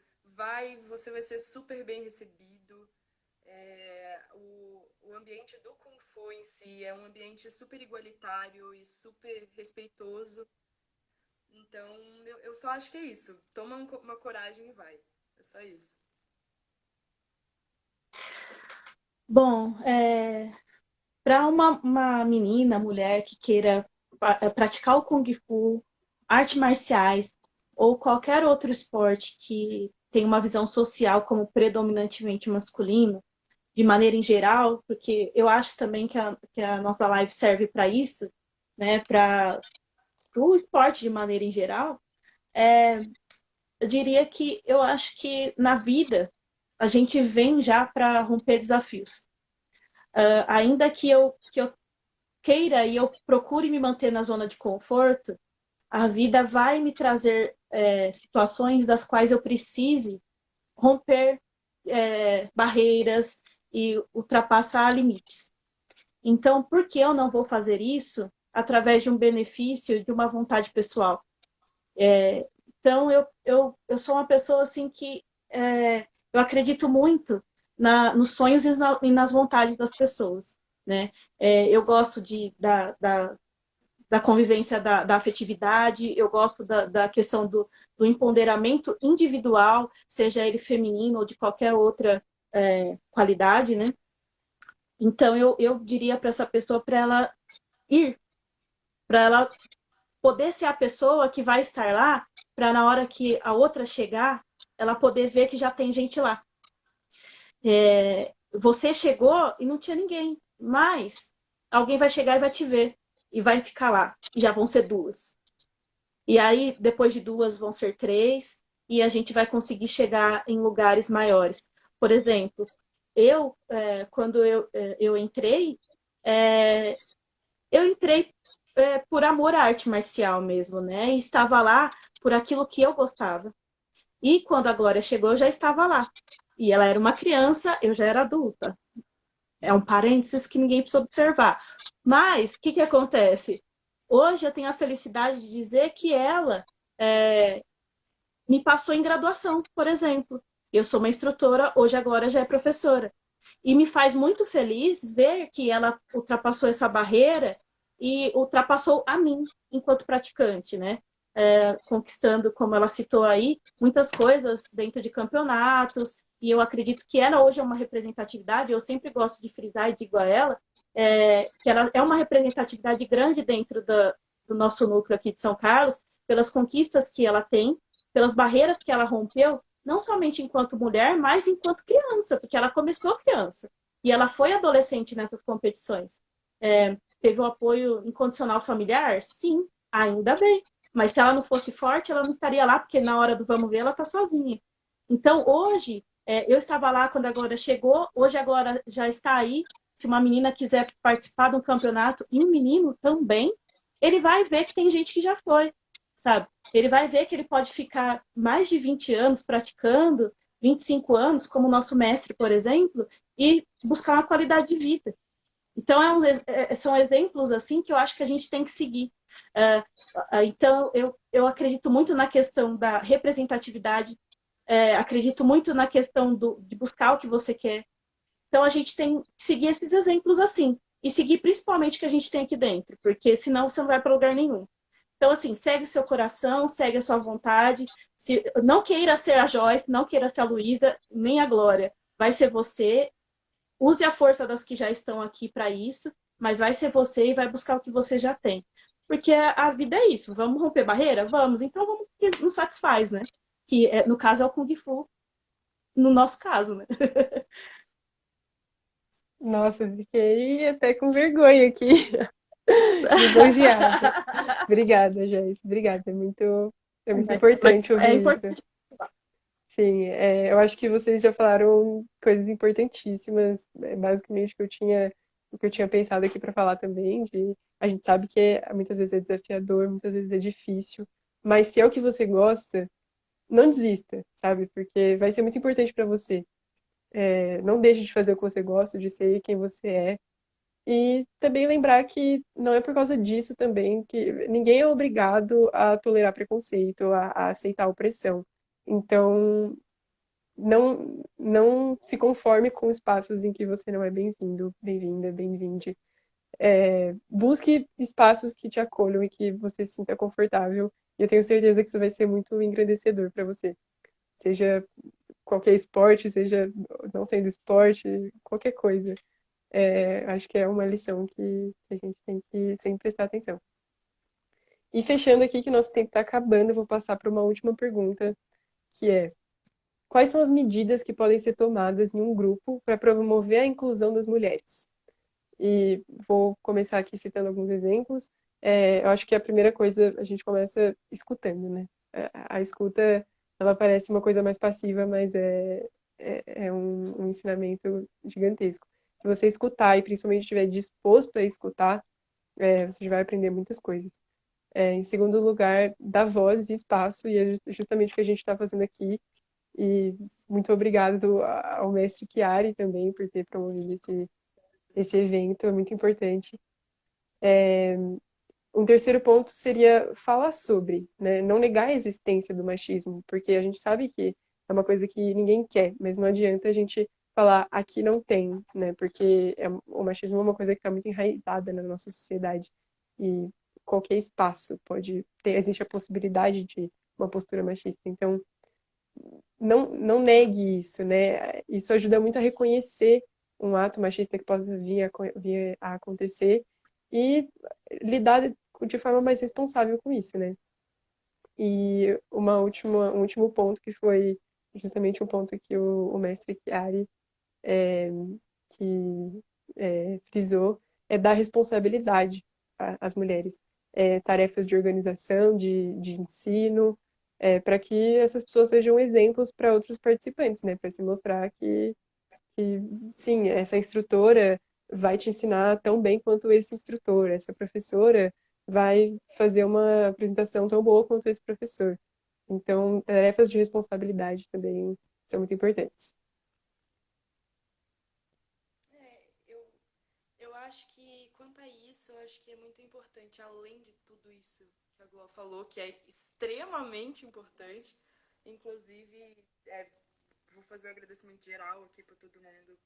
você vai ser super bem recebido. O ambiente do Kung Fu em si é um ambiente super igualitário e super respeitoso. Então, eu só acho que é isso. Toma uma coragem e vai. É só isso. Bom, para uma menina, mulher que queira praticar o Kung Fu, artes marciais ou qualquer outro esporte que tem uma visão social como predominantemente masculino, de maneira em geral, porque eu acho também que a nossa live serve para isso, né, para o esporte de maneira em geral, eu diria que eu acho que na vida a gente vem já para romper desafios. Ainda que eu queira e eu procure me manter na zona de conforto, a vida vai me trazer situações das quais eu precise romper barreiras e ultrapassar limites. Então, por que eu não vou fazer isso através de um benefício, de uma vontade pessoal? Então, eu sou uma pessoa assim que eu acredito muito nos sonhos e nas vontades das pessoas, né? Eu gosto da convivência da afetividade, eu gosto da questão do empoderamento individual, seja ele feminino ou de qualquer outra qualidade, né? Então, eu diria para essa pessoa para ela ir, para ela poder ser a pessoa que vai estar lá, para na hora que a outra chegar, ela poder ver que já tem gente lá. Você chegou e não tinha ninguém, mas alguém vai chegar e vai te ver e vai ficar lá. E já vão ser duas. E aí, depois de duas, vão ser três, e a gente vai conseguir chegar em lugares maiores. Por exemplo, quando eu entrei, é, eu entrei por amor à arte marcial mesmo, né? E estava lá por aquilo que eu gostava. E quando a Glória chegou, eu já estava lá. E ela era uma criança, eu já era adulta. É um parênteses que ninguém precisa observar. Mas, o que, que acontece? Hoje eu tenho a felicidade de dizer que ela é, me passou em graduação, por exemplo. Eu sou uma instrutora, hoje a Glória já é professora. E me faz muito feliz ver que ela ultrapassou essa barreira e ultrapassou a mim, enquanto praticante, né? Conquistando, como ela citou aí, muitas coisas dentro de campeonatos, e eu acredito que ela hoje é uma representatividade, eu sempre gosto de frisar e digo a ela, que ela é uma representatividade grande dentro do nosso núcleo aqui de São Carlos, pelas conquistas que ela tem, pelas barreiras que ela rompeu, não somente enquanto mulher, mas enquanto criança, porque ela começou criança e ela foi adolescente nessas competições. Teve o apoio incondicional familiar? Sim, ainda bem. Mas se ela não fosse forte, ela não estaria lá, porque na hora do vamos ver, ela está sozinha. Então, hoje, eu estava lá quando a Glória chegou, hoje a Glória já está aí. Se uma menina quiser participar de um campeonato, e um menino também, ele vai ver que tem gente que já foi, sabe? Ele vai ver que ele pode ficar mais de 20 anos praticando, 25 anos, como o nosso mestre, por exemplo, e buscar uma qualidade de vida. Então, são exemplos assim que eu acho que a gente tem que seguir. Então, eu acredito muito na questão da representatividade, acredito muito na questão de buscar o que você quer. Então, a gente tem que seguir esses exemplos assim. E seguir principalmente o que a gente tem aqui dentro, porque senão você não vai para lugar nenhum. Então, assim, segue o seu coração, segue a sua vontade. Se, não queira ser a Joyce, não queira ser a Luísa, nem a Glória. Vai ser você. Use a força das que já estão aqui para isso, mas vai ser você e vai buscar o que você já tem. Porque a vida é isso. Vamos romper barreira? Vamos. Então, vamos o que nos satisfaz, né? Que, no caso, é o Kung Fu. No nosso caso, né? Nossa, fiquei até com vergonha aqui, lisonjeada. Obrigada, Joyce. Obrigada. É muito Mas importante é ouvir isso. importante. Sim, eu acho que vocês já falaram coisas importantíssimas, basicamente o que eu tinha pensado aqui para falar também, a gente sabe que muitas vezes é desafiador, muitas vezes é difícil, mas se é o que você gosta, não desista, sabe? Porque vai ser muito importante para você. Não deixe de fazer o que você gosta, de ser quem você é. E também lembrar que não é por causa disso também que ninguém é obrigado a tolerar preconceito, a aceitar opressão. Então, não se conforme com espaços em que você não é bem-vindo, bem-vinda, bem-vinde. Busque espaços que te acolham e que você se sinta confortável. E eu tenho certeza que isso vai ser muito engrandecedor para você. Seja qualquer esporte, seja não sendo esporte, qualquer coisa. Acho que é uma lição que a gente tem que sempre prestar atenção. E fechando aqui, que nosso tempo está acabando, eu vou passar para uma última pergunta, que é: quais são as medidas que podem ser tomadas em um grupo para promover a inclusão das mulheres? E vou começar aqui citando alguns exemplos. Eu acho que a primeira coisa, a gente começa escutando, né? A escuta, ela parece uma coisa mais passiva, mas é um ensinamento gigantesco. Se você escutar e principalmente estiver disposto a escutar, você já vai aprender muitas coisas. Em segundo lugar, dar voz e espaço, e é justamente o que a gente está fazendo aqui. E muito obrigado ao mestre Chiari também por ter promovido esse evento, é muito importante. Um terceiro ponto seria falar sobre, né? Não negar a existência do machismo, porque a gente sabe que é uma coisa que ninguém quer, mas não adianta a gente falar aqui não tem, né? Porque o machismo é uma coisa que está muito enraizada na nossa sociedade e qualquer espaço pode ter, existe a possibilidade de uma postura machista. Então, não negue isso, né? Isso ajuda muito a reconhecer um ato machista que possa vir a acontecer e lidar de forma mais responsável com isso, né? E um último ponto que foi justamente um ponto que o mestre Chiari que frisou, dar responsabilidade às mulheres. Tarefas de organização, de ensino, para que essas pessoas sejam exemplos para outros participantes, né? Para se mostrar que, sim, essa instrutora vai te ensinar tão bem quanto esse instrutor, essa professora vai fazer uma apresentação tão boa quanto esse professor. Então, tarefas de responsabilidade também são muito importantes. Eu acho que, quanto a isso, eu acho que é muito importante, além de tudo isso que a Glo falou, que é extremamente importante, inclusive, vou fazer um agradecimento geral aqui por todo mundo,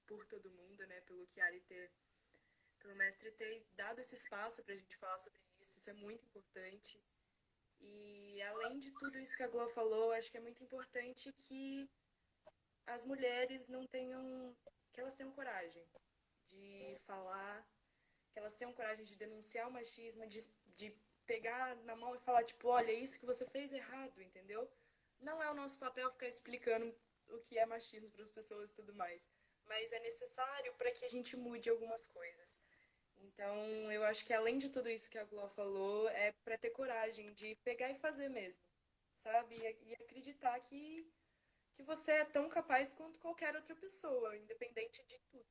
por todo mundo, né, pelo Chiari pelo mestre ter dado esse espaço pra gente falar sobre isso é muito importante. E além de tudo isso que a Glo falou, acho que é muito importante que as mulheres não tenham, que elas tenham coragem de falar, que elas tenham coragem de denunciar o machismo, de pegar na mão e falar, tipo, olha, isso que você fez errado, entendeu? Não é o nosso papel ficar explicando o que é machismo para as pessoas e tudo mais, mas é necessário para que a gente mude algumas coisas. Então, eu acho que além de tudo isso que a Glo falou, é para ter coragem de pegar e fazer mesmo, sabe? E acreditar que você é tão capaz quanto qualquer outra pessoa, independente de tudo.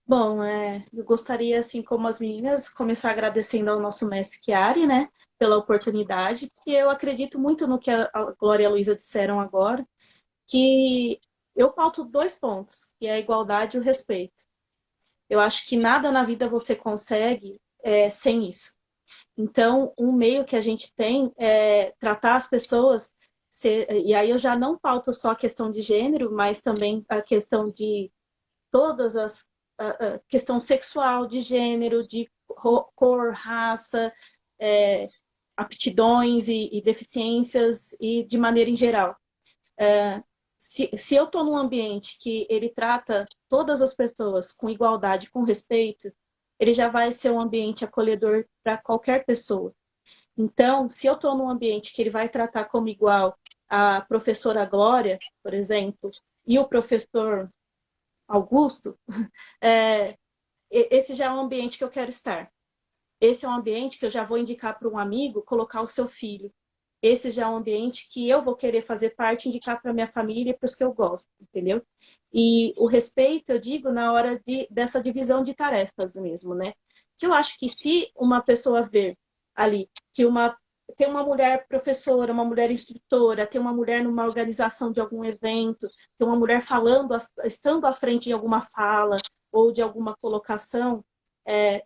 Bom, eu gostaria, assim como as meninas, começar agradecendo ao nosso mestre Chiari, né, pela oportunidade, porque eu acredito muito no que a Glória e a Luísa disseram agora, que eu pauto 2 pontos, que é a igualdade e o respeito. Eu acho que nada na vida você consegue sem isso. Então, um meio que a gente tem é tratar as pessoas, e aí eu já não pauto só a questão de gênero, mas também a questão de todas as a questão sexual, de gênero, de cor, raça, aptidões e deficiências, e de maneira em geral. Se eu estou num ambiente que ele trata todas as pessoas com igualdade, com respeito, ele já vai ser um ambiente acolhedor para qualquer pessoa. Então, se eu estou num ambiente que ele vai tratar como igual a professora Glória, por exemplo, e o professor Augusto, esse já é um ambiente que eu quero estar. Esse é um ambiente que eu já vou indicar para um amigo colocar o seu filho. Esse já é um ambiente que eu vou querer fazer parte, indicar para minha família e para os que eu gosto, entendeu? E o respeito, eu digo, na hora dessa divisão de tarefas mesmo, né? Que eu acho que se uma pessoa ver ali que tem uma mulher professora, uma mulher instrutora, tem uma mulher numa organização de algum evento, tem uma mulher falando, estando à frente de alguma fala ou de alguma colocação,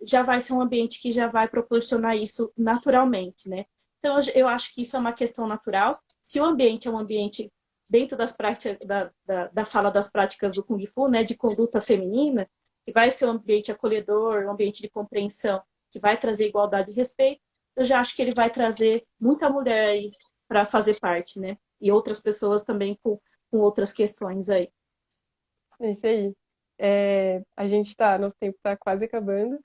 já vai ser um ambiente que já vai proporcionar isso naturalmente, né? Então, eu acho que isso é uma questão natural. Se o ambiente é um ambiente dentro das práticas, da fala das práticas do Kung Fu, né, de conduta feminina, que vai ser um ambiente acolhedor, um ambiente de compreensão, que vai trazer igualdade e respeito, eu já acho que ele vai trazer muita mulher aí para fazer parte, né? E outras pessoas também com outras questões aí. É isso aí. Nosso tempo está quase acabando,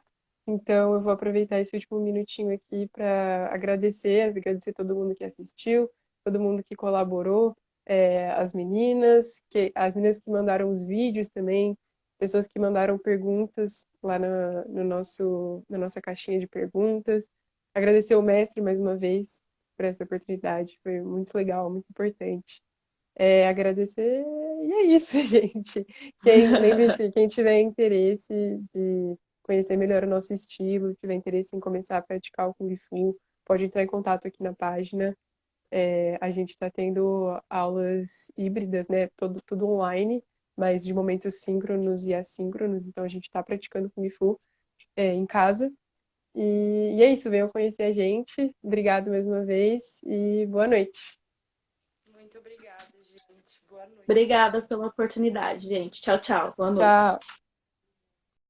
então eu vou aproveitar esse último minutinho aqui para agradecer todo mundo que assistiu, todo mundo que colaborou, as meninas que mandaram os vídeos também, pessoas que mandaram perguntas lá na nossa caixinha de perguntas. Agradecer o mestre mais uma vez por essa oportunidade, foi muito legal, muito importante. Agradecer, e é isso, gente. Lembre-se, quem tiver interesse de conhecer melhor o nosso estilo, tiver interesse em começar a praticar o Kung Fu, pode entrar em contato aqui na página. A gente está tendo aulas híbridas, né? Tudo online, mas de momentos síncronos e assíncronos, então a gente está praticando Kung Fu em casa. E é isso, venham conhecer a gente. Obrigado mais uma vez e boa noite. Muito obrigada, gente. Boa noite. Obrigada pela oportunidade, gente. Tchau, tchau. Boa noite. Tchau.